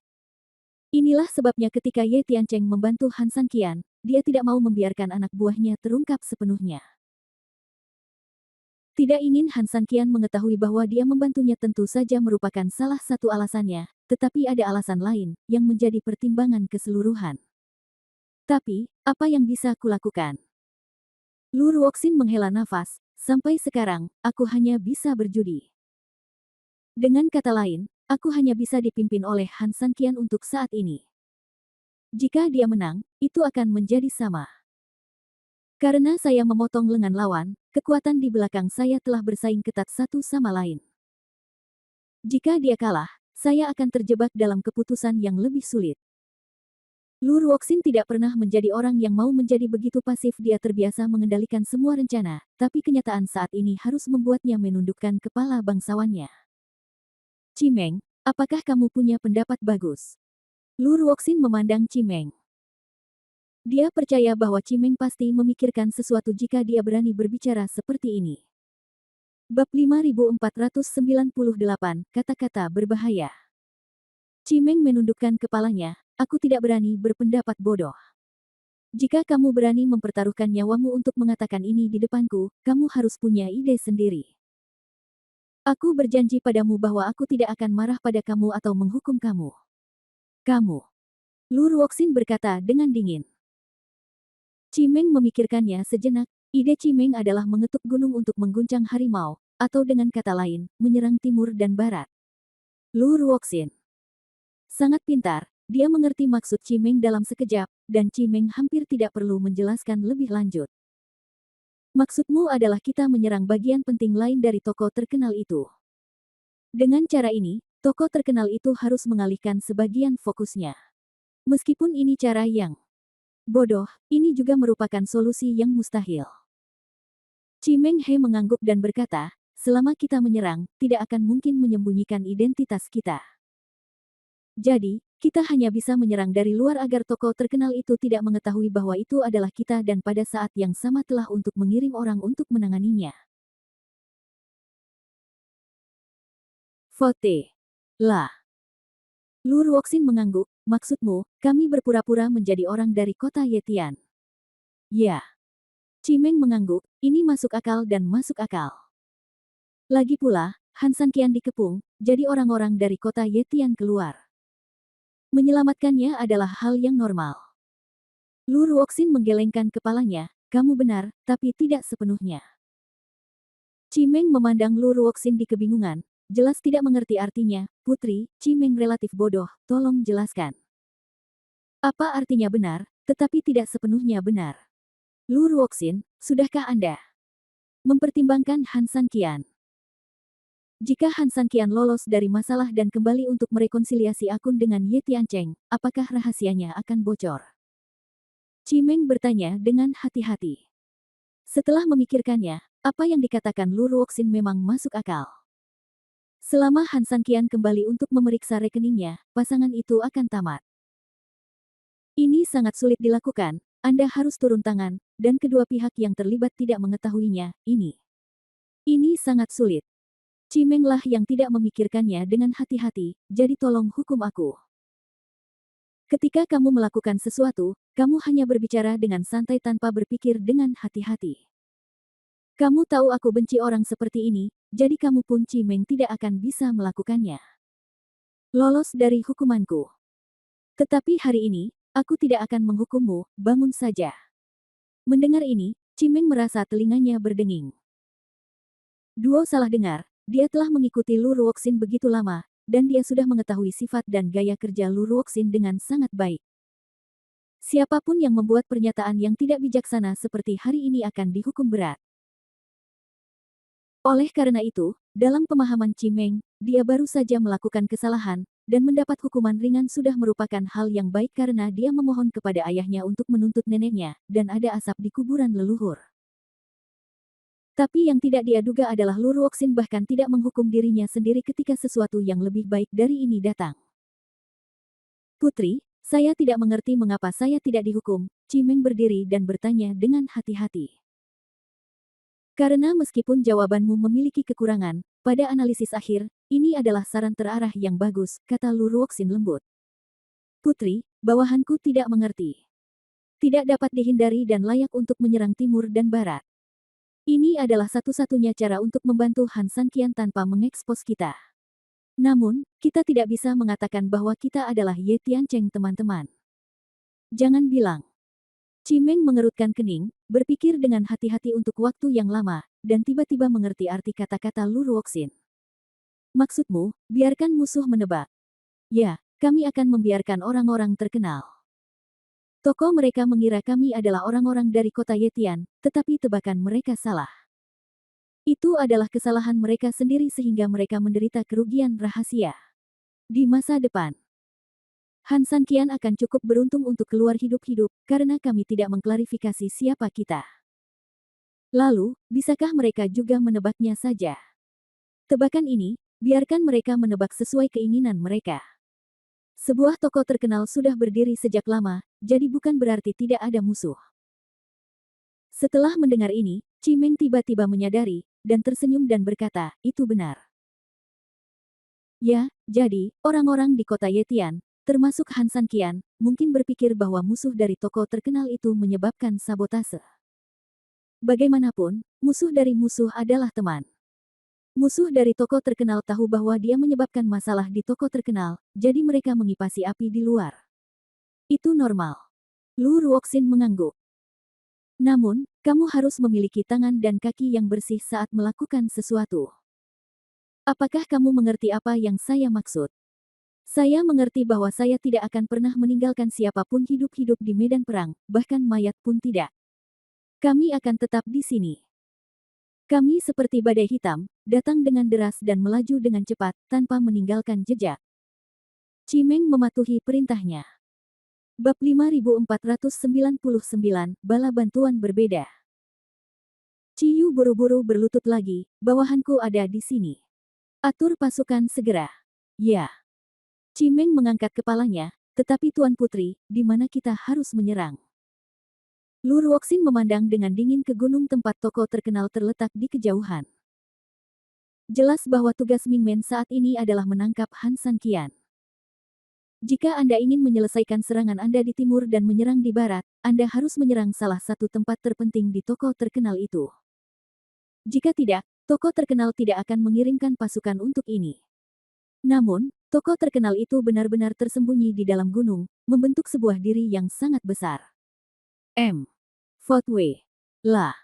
Inilah sebabnya ketika Ye Tiancheng membantu Han Sanqian, dia tidak mau membiarkan anak buahnya terungkap sepenuhnya. Tidak ingin Han Sanqian mengetahui bahwa dia membantunya tentu saja merupakan salah satu alasannya, tetapi ada alasan lain yang menjadi pertimbangan keseluruhan. Tapi, apa yang bisa kulakukan? Lu Ruoxin menghela nafas, sampai sekarang, aku hanya bisa berjudi. Dengan kata lain, aku hanya bisa dipimpin oleh Han Sanqian untuk saat ini. Jika dia menang, itu akan menjadi sama. Karena saya memotong lengan lawan, kekuatan di belakang saya telah bersaing ketat satu sama lain. Jika dia kalah, saya akan terjebak dalam keputusan yang lebih sulit. Lu Ruoxin tidak pernah menjadi orang yang mau menjadi begitu pasif. Dia terbiasa mengendalikan semua rencana, tapi kenyataan saat ini harus membuatnya menundukkan kepala bangsawannya. Cimeng, apakah kamu punya pendapat bagus? Lu Ruoxin memandang Cimeng. Dia percaya bahwa Cimeng pasti memikirkan sesuatu jika dia berani berbicara seperti ini. Bab 5498, kata-kata berbahaya. Cimeng menundukkan kepalanya, aku tidak berani berpendapat bodoh. Jika kamu berani mempertaruhkan nyawamu untuk mengatakan ini di depanku, kamu harus punya ide sendiri. Aku berjanji padamu bahwa aku tidak akan marah pada kamu atau menghukum kamu. Kamu. Lu Ruoxin berkata dengan dingin. Cimeng memikirkannya sejenak. Ide Cimeng adalah mengetuk gunung untuk mengguncang harimau, atau dengan kata lain, menyerang timur dan barat. Lu Ruoxin sangat pintar, dia mengerti maksud Cimeng dalam sekejap, dan Cimeng hampir tidak perlu menjelaskan lebih lanjut. Maksudmu adalah kita menyerang bagian penting lain dari tokoh terkenal itu. Dengan cara ini, tokoh terkenal itu harus mengalihkan sebagian fokusnya. Meskipun ini cara yang bodoh, ini juga merupakan solusi yang mustahil. Cimeng He mengangguk dan berkata, selama kita menyerang, tidak akan mungkin menyembunyikan identitas kita. Jadi, kita hanya bisa menyerang dari luar agar tokoh terkenal itu tidak mengetahui bahwa itu adalah kita dan pada saat yang sama telah untuk mengirim orang untuk menanganinya. Vote. Lah. Lu Ruoxin mengangguk, maksudmu, kami berpura-pura menjadi orang dari kota Yetian. Ya. Cimeng mengangguk, ini masuk akal dan masuk akal. Lagi pula, Han Sanqian dikepung, jadi orang-orang dari kota Yetian keluar. Menyelamatkannya adalah hal yang normal. Lu Ruoxin menggelengkan kepalanya, kamu benar, tapi tidak sepenuhnya. Cimeng memandang Lu Ruoxin di kebingungan, jelas tidak mengerti artinya, putri, Cimeng relatif bodoh, tolong jelaskan. Apa artinya benar, tetapi tidak sepenuhnya benar? Lu Ruoxin, sudahkah Anda mempertimbangkan Han Sanqian? Jika Han Sanqian lolos dari masalah dan kembali untuk merekonsiliasi akun dengan Ye Tiancheng, apakah rahasianya akan bocor? Cimeng bertanya dengan hati-hati. Setelah memikirkannya, apa yang dikatakan Lu Ruoxin memang masuk akal. Selama Han Sanqian kembali untuk memeriksa rekeningnya, pasangan itu akan tamat. Ini sangat sulit dilakukan, Anda harus turun tangan, dan kedua pihak yang terlibat tidak mengetahuinya, Ini sangat sulit. Cimenglah yang tidak memikirkannya dengan hati-hati, jadi tolong hukum aku. Ketika kamu melakukan sesuatu, kamu hanya berbicara dengan santai tanpa berpikir dengan hati-hati. Kamu tahu aku benci orang seperti ini, jadi kamu pun Cimeng tidak akan bisa melakukannya. Lolos dari hukumanku. Tetapi hari ini, aku tidak akan menghukummu, bangun saja. Mendengar ini, Cimeng merasa telinganya berdenging. Duo salah dengar. Dia telah mengikuti Lu Ruoxin begitu lama, dan dia sudah mengetahui sifat dan gaya kerja Lu Ruoxin dengan sangat baik. Siapapun yang membuat pernyataan yang tidak bijaksana seperti hari ini akan dihukum berat. Oleh karena itu, dalam pemahaman Cimeng, dia baru saja melakukan kesalahan, dan mendapat hukuman ringan sudah merupakan hal yang baik karena dia memohon kepada ayahnya untuk menuntut neneknya, dan ada asap di kuburan leluhur. Tapi yang tidak dia duga adalah Lu Ruoxin bahkan tidak menghukum dirinya sendiri ketika sesuatu yang lebih baik dari ini datang. Putri, saya tidak mengerti mengapa saya tidak dihukum. Cimeng berdiri dan bertanya dengan hati-hati. Karena meskipun jawabanmu memiliki kekurangan, pada analisis akhir, ini adalah saran terarah yang bagus, kata Lu Ruoxin lembut. Putri, bawahanku tidak mengerti. Tidak dapat dihindari dan layak untuk menyerang timur dan barat. Ini adalah satu-satunya cara untuk membantu Han Sanqian tanpa mengekspos kita. Namun, kita tidak bisa mengatakan bahwa kita adalah Ye Tiancheng teman-teman. Jangan bilang. Cimeng mengerutkan kening, berpikir dengan hati-hati untuk waktu yang lama, dan tiba-tiba mengerti arti kata-kata Lu Ruoxin. Maksudmu, biarkan musuh menebak. Ya, kami akan membiarkan orang-orang terkenal. Tokoh mereka mengira kami adalah orang-orang dari kota Yetian, tetapi tebakan mereka salah. Itu adalah kesalahan mereka sendiri sehingga mereka menderita kerugian rahasia. Di masa depan, Han Sanqian akan cukup beruntung untuk keluar hidup-hidup, karena kami tidak mengklarifikasi siapa kita. Lalu, bisakah mereka juga menebaknya saja? Tebakan ini, biarkan mereka menebak sesuai keinginan mereka. Sebuah toko terkenal sudah berdiri sejak lama, jadi bukan berarti tidak ada musuh. Setelah mendengar ini, Cimeng tiba-tiba menyadari, dan tersenyum dan berkata, itu benar. Ya, jadi, orang-orang di kota Yetian, termasuk Han Sanqian, mungkin berpikir bahwa musuh dari toko terkenal itu menyebabkan sabotase. Bagaimanapun, musuh dari musuh adalah teman. Musuh dari toko terkenal tahu bahwa dia menyebabkan masalah di toko terkenal, jadi mereka mengipasi api di luar. Itu normal. Lu Ruoxin mengangguk. Namun, kamu harus memiliki tangan dan kaki yang bersih saat melakukan sesuatu. Apakah kamu mengerti apa yang saya maksud? Saya mengerti bahwa saya tidak akan pernah meninggalkan siapapun hidup-hidup di medan perang, bahkan mayat pun tidak. Kami akan tetap di sini. Kami seperti badai hitam, datang dengan deras dan melaju dengan cepat, tanpa meninggalkan jejak. Cimeng mematuhi perintahnya. Bab 5499, Bala Bantuan Berbeda. Ciyu buru-buru berlutut lagi, bawahanku ada di sini. Atur pasukan segera. Ya. Cimeng mengangkat kepalanya, tetapi Tuan Putri, di mana kita harus menyerang? Lu Ruoxin memandang dengan dingin ke gunung tempat toko terkenal terletak di kejauhan. Jelas bahwa tugas Mingmen saat ini adalah menangkap Han Sanqian. Jika Anda ingin menyelesaikan serangan Anda di timur dan menyerang di barat, Anda harus menyerang salah satu tempat terpenting di toko terkenal itu. Jika tidak, toko terkenal tidak akan mengirimkan pasukan untuk ini. Namun, toko terkenal itu benar-benar tersembunyi di dalam gunung, membentuk sebuah diri yang sangat besar. Fort Wei. Lah.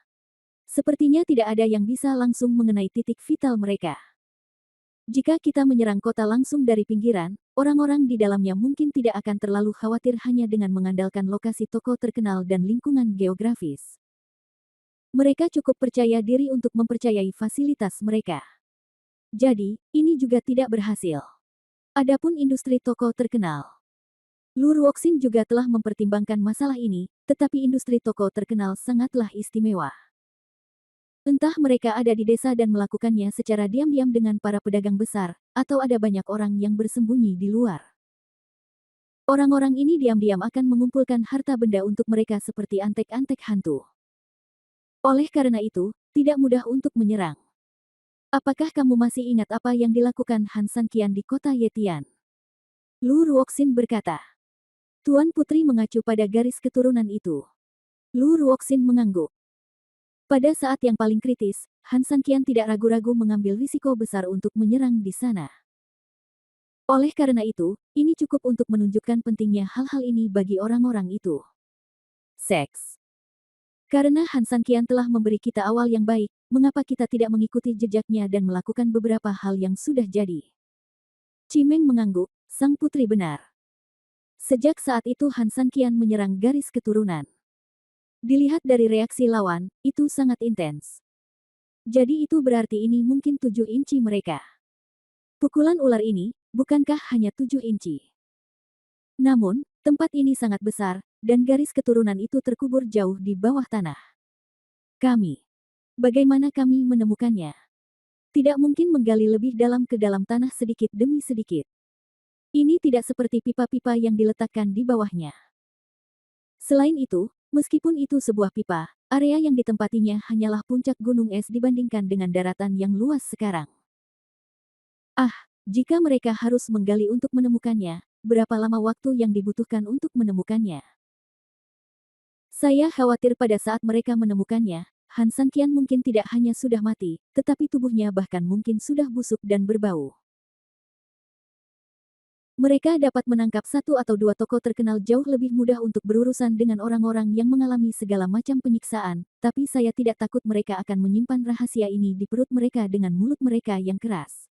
Sepertinya tidak ada yang bisa langsung mengenai titik vital mereka. Jika kita menyerang kota langsung dari pinggiran, orang-orang di dalamnya mungkin tidak akan terlalu khawatir hanya dengan mengandalkan lokasi toko terkenal dan lingkungan geografis. Mereka cukup percaya diri untuk mempercayai fasilitas mereka. Jadi, ini juga tidak berhasil. Adapun industri toko terkenal. Lu Ruoxin juga telah mempertimbangkan masalah ini, tetapi industri toko terkenal sangatlah istimewa. Entah mereka ada di desa dan melakukannya secara diam-diam dengan para pedagang besar, atau ada banyak orang yang bersembunyi di luar. Orang-orang ini diam-diam akan mengumpulkan harta benda untuk mereka seperti antek-antek hantu. Oleh karena itu, tidak mudah untuk menyerang. Apakah kamu masih ingat apa yang dilakukan Han Sanqian di kota Yetian? Lu Ruoxin berkata. Tuan Putri mengacu pada garis keturunan itu. Lu Ruoxin mengangguk. Pada saat yang paling kritis, Han Sanqian tidak ragu-ragu mengambil risiko besar untuk menyerang di sana. Oleh karena itu, ini cukup untuk menunjukkan pentingnya hal-hal ini bagi orang-orang itu. Seks. Karena Han Sanqian telah memberi kita awal yang baik, mengapa kita tidak mengikuti jejaknya dan melakukan beberapa hal yang sudah jadi? Cimeng mengangguk, sang putri benar. Sejak saat itu Han Sanqian menyerang garis keturunan. Dilihat dari reaksi lawan, itu sangat intens. Jadi itu berarti ini mungkin 7 inci mereka. Pukulan ular ini, bukankah hanya 7 inci? Namun, tempat ini sangat besar, dan garis keturunan itu terkubur jauh di bawah tanah. Kami Bagaimana kami menemukannya? Tidak mungkin menggali lebih dalam ke dalam tanah sedikit demi sedikit. Ini tidak seperti pipa-pipa yang diletakkan di bawahnya. Selain itu, meskipun itu sebuah pipa, area yang ditempatinya hanyalah puncak gunung es dibandingkan dengan daratan yang luas sekarang. Ah, jika mereka harus menggali untuk menemukannya, berapa lama waktu yang dibutuhkan untuk menemukannya? Saya khawatir pada saat mereka menemukannya, Han Sanqian mungkin tidak hanya sudah mati, tetapi tubuhnya bahkan mungkin sudah busuk dan berbau. Mereka dapat menangkap satu atau dua tokoh terkenal jauh lebih mudah untuk berurusan dengan orang-orang yang mengalami segala macam penyiksaan, tapi saya tidak takut mereka akan menyimpan rahasia ini di perut mereka dengan mulut mereka yang keras.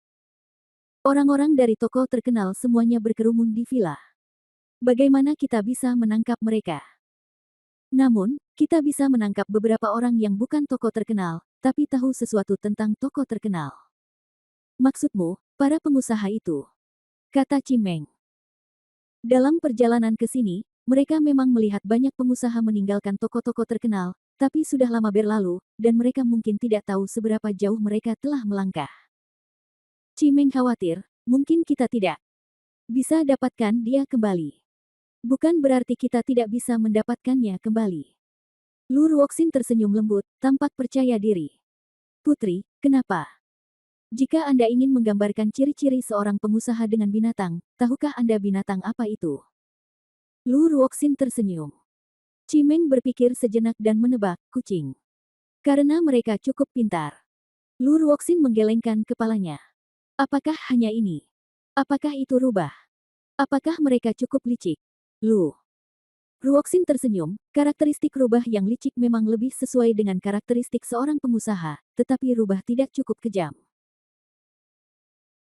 Orang-orang dari tokoh terkenal semuanya berkerumun di villa. Bagaimana kita bisa menangkap mereka? Namun, kita bisa menangkap beberapa orang yang bukan tokoh terkenal, tapi tahu sesuatu tentang tokoh terkenal. Maksudmu, para pengusaha itu? Kata Cimeng. Dalam perjalanan ke sini, mereka memang melihat banyak pengusaha meninggalkan toko-toko terkenal, tapi sudah lama berlalu, dan mereka mungkin tidak tahu seberapa jauh mereka telah melangkah. Cimeng khawatir, mungkin kita tidak bisa dapatkan dia kembali. Bukan berarti kita tidak bisa mendapatkannya kembali. Lu Ruoxin tersenyum lembut, tampak percaya diri. Putri, kenapa? Jika Anda ingin menggambarkan ciri-ciri seorang pengusaha dengan binatang, tahukah Anda binatang apa itu? Lu Ruoxin tersenyum. Cimeng berpikir sejenak dan menebak, kucing. Karena mereka cukup pintar. Lu Ruoxin menggelengkan kepalanya. Apakah hanya ini? Apakah itu rubah? Apakah mereka cukup licik? Lu Ruoxin tersenyum, karakteristik rubah yang licik memang lebih sesuai dengan karakteristik seorang pengusaha, tetapi rubah tidak cukup kejam.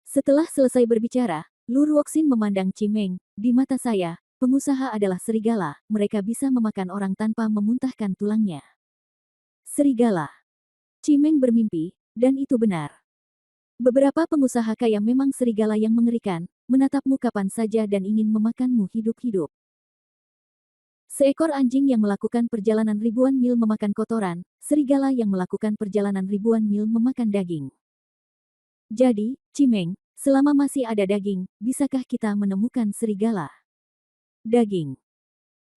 Setelah selesai berbicara, Lu Ruoxin memandang Cimeng, di mata saya, pengusaha adalah serigala, mereka bisa memakan orang tanpa memuntahkan tulangnya. Serigala. Cimeng bermimpi, dan itu benar. Beberapa pengusaha kaya memang serigala yang mengerikan, menatapmu kapan saja dan ingin memakanmu hidup-hidup. Seekor anjing yang melakukan perjalanan ribuan mil memakan kotoran, serigala yang melakukan perjalanan ribuan mil memakan daging. Jadi, Cimeng, selama masih ada daging, bisakah kita menemukan serigala? Daging.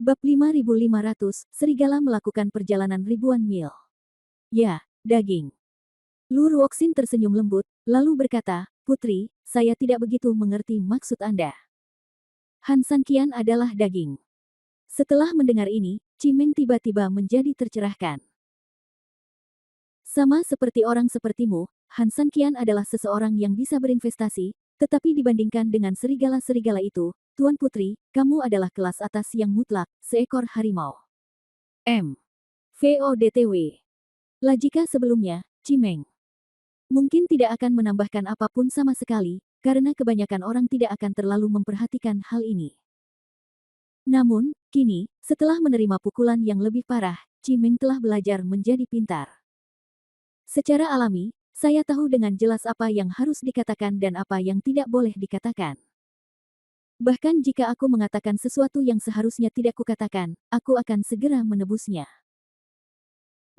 Bab 5500, serigala melakukan perjalanan ribuan mil. Ya, daging. Lu Ruoxin tersenyum lembut, lalu berkata, Putri, saya tidak begitu mengerti maksud Anda. Han Sanqian adalah daging. Setelah mendengar ini, Cimeng tiba-tiba menjadi tercerahkan. Sama seperti orang sepertimu, Han Sanqian adalah seseorang yang bisa berinvestasi, tetapi dibandingkan dengan serigala-serigala itu, Tuan Putri, kamu adalah kelas atas yang mutlak, seekor harimau. M. VODTW. Lajika sebelumnya, Cimeng. Mungkin tidak akan menambahkan apapun sama sekali, karena kebanyakan orang tidak akan terlalu memperhatikan hal ini. Namun, kini, setelah menerima pukulan yang lebih parah, Cimeng telah belajar menjadi pintar. Secara alami, saya tahu dengan jelas apa yang harus dikatakan dan apa yang tidak boleh dikatakan. Bahkan jika aku mengatakan sesuatu yang seharusnya tidak kukatakan, aku akan segera menebusnya.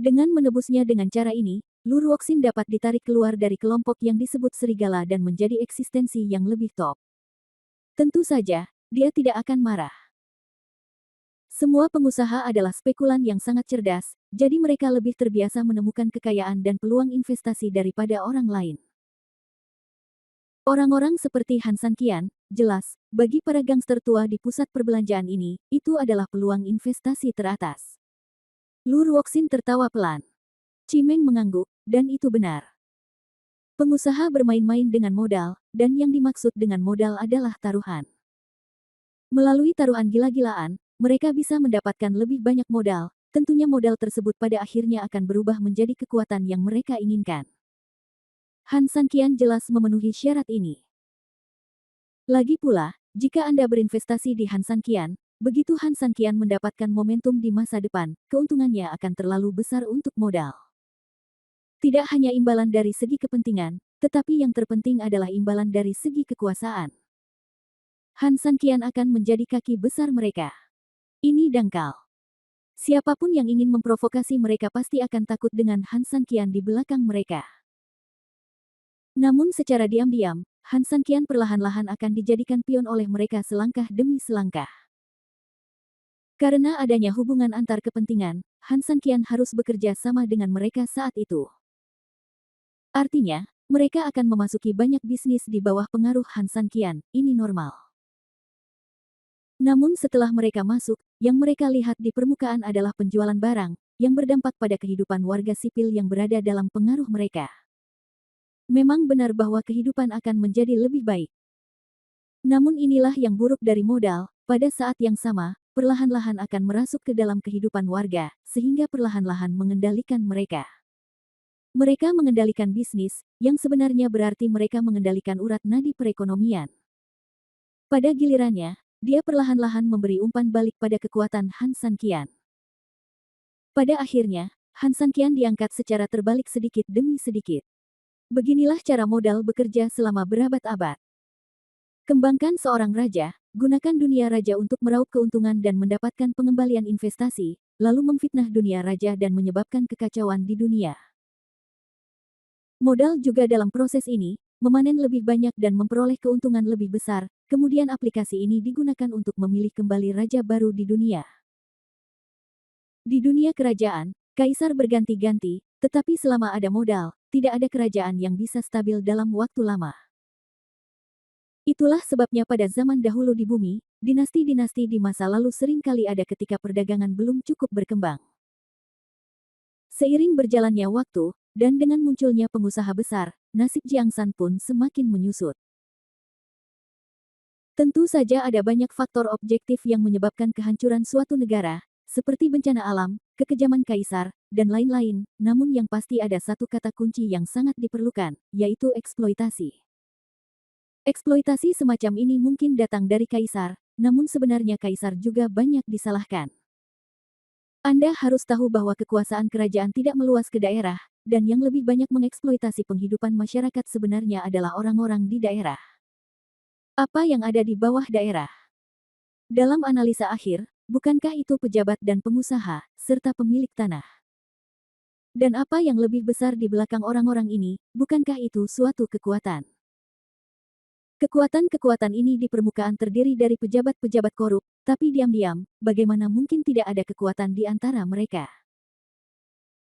Dengan menebusnya dengan cara ini, Lu Ruoxin dapat ditarik keluar dari kelompok yang disebut serigala dan menjadi eksistensi yang lebih top. Tentu saja, dia tidak akan marah. Semua pengusaha adalah spekulan yang sangat cerdas, jadi mereka lebih terbiasa menemukan kekayaan dan peluang investasi daripada orang lain. Orang-orang seperti Han Sanqian, jelas, bagi para gangster tua di pusat perbelanjaan ini, itu adalah peluang investasi teratas. Lu Ruoxin tertawa pelan. Cimeng mengangguk, dan itu benar. Pengusaha bermain-main dengan modal, dan yang dimaksud dengan modal adalah taruhan. Melalui taruhan gila-gilaan, mereka bisa mendapatkan lebih banyak modal, tentunya modal tersebut pada akhirnya akan berubah menjadi kekuatan yang mereka inginkan. Han Sanqian jelas memenuhi syarat ini. Lagi pula, jika Anda berinvestasi di Han Sanqian, begitu Han Sanqian mendapatkan momentum di masa depan, keuntungannya akan terlalu besar untuk modal. Tidak hanya imbalan dari segi kepentingan, tetapi yang terpenting adalah imbalan dari segi kekuasaan. Han Sanqian akan menjadi kaki besar mereka. Ini dangkal. Siapapun yang ingin memprovokasi mereka pasti akan takut dengan Han Sanqian di belakang mereka. Namun secara diam-diam, Han Sanqian perlahan-lahan akan dijadikan pion oleh mereka selangkah demi selangkah. Karena adanya hubungan antar kepentingan, Han Sanqian harus bekerja sama dengan mereka saat itu. Artinya, mereka akan memasuki banyak bisnis di bawah pengaruh Han Sanqian, ini normal. Namun setelah mereka masuk, yang mereka lihat di permukaan adalah penjualan barang, yang berdampak pada kehidupan warga sipil yang berada dalam pengaruh mereka. Memang benar bahwa kehidupan akan menjadi lebih baik. Namun inilah yang buruk dari modal, pada saat yang sama, perlahan-lahan akan merasuk ke dalam kehidupan warga, sehingga perlahan-lahan mengendalikan mereka. Mereka mengendalikan bisnis, yang sebenarnya berarti mereka mengendalikan urat nadi perekonomian. Pada gilirannya, dia perlahan-lahan memberi umpan balik pada kekuatan Han Sanqian. Pada akhirnya, Han Sanqian diangkat secara terbalik sedikit demi sedikit. Beginilah cara modal bekerja selama berabad-abad. Kembangkan seorang raja, gunakan dunia raja untuk meraup keuntungan dan mendapatkan pengembalian investasi, lalu memfitnah dunia raja dan menyebabkan kekacauan di dunia. Modal juga dalam proses ini, memanen lebih banyak dan memperoleh keuntungan lebih besar, kemudian aplikasi ini digunakan untuk memilih kembali raja baru di dunia. Di dunia kerajaan, kaisar berganti-ganti, tetapi selama ada modal, tidak ada kerajaan yang bisa stabil dalam waktu lama. Itulah sebabnya pada zaman dahulu di bumi, dinasti-dinasti di masa lalu sering kali ada ketika perdagangan belum cukup berkembang. Seiring berjalannya waktu, dan dengan munculnya pengusaha besar, nasib Jiangsan pun semakin menyusut. Tentu saja ada banyak faktor objektif yang menyebabkan kehancuran suatu negara, seperti bencana alam, kekejaman kaisar, dan lain-lain, namun yang pasti ada satu kata kunci yang sangat diperlukan, yaitu eksploitasi. Eksploitasi semacam ini mungkin datang dari kaisar, namun sebenarnya kaisar juga banyak disalahkan. Anda harus tahu bahwa kekuasaan kerajaan tidak meluas ke daerah, dan yang lebih banyak mengeksploitasi penghidupan masyarakat sebenarnya adalah orang-orang di daerah. Apa yang ada di bawah daerah? Dalam analisa akhir, bukankah itu pejabat dan pengusaha, serta pemilik tanah? Dan apa yang lebih besar di belakang orang-orang ini, bukankah itu suatu kekuatan? Kekuatan-kekuatan ini di permukaan terdiri dari pejabat-pejabat korup, tapi diam-diam, bagaimana mungkin tidak ada kekuatan di antara mereka?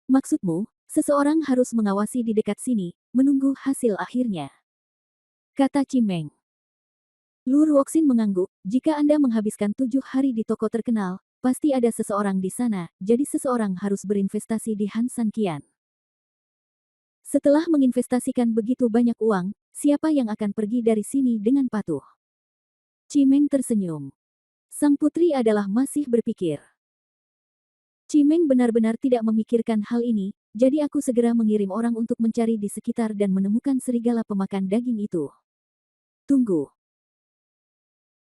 Maksudmu, seseorang harus mengawasi di dekat sini, menunggu hasil akhirnya. Kata Cimeng. Lu Ruoxin mengangguk, jika Anda menghabiskan 7 hari di toko terkenal, pasti ada seseorang di sana, jadi seseorang harus berinvestasi di Han Sanqian. Setelah menginvestasikan begitu banyak uang, siapa yang akan pergi dari sini dengan patuh? Cimeng tersenyum. Sang putri adalah masih berpikir. Cimeng benar-benar tidak memikirkan hal ini, jadi aku segera mengirim orang untuk mencari di sekitar dan menemukan serigala pemakan daging itu. Tunggu.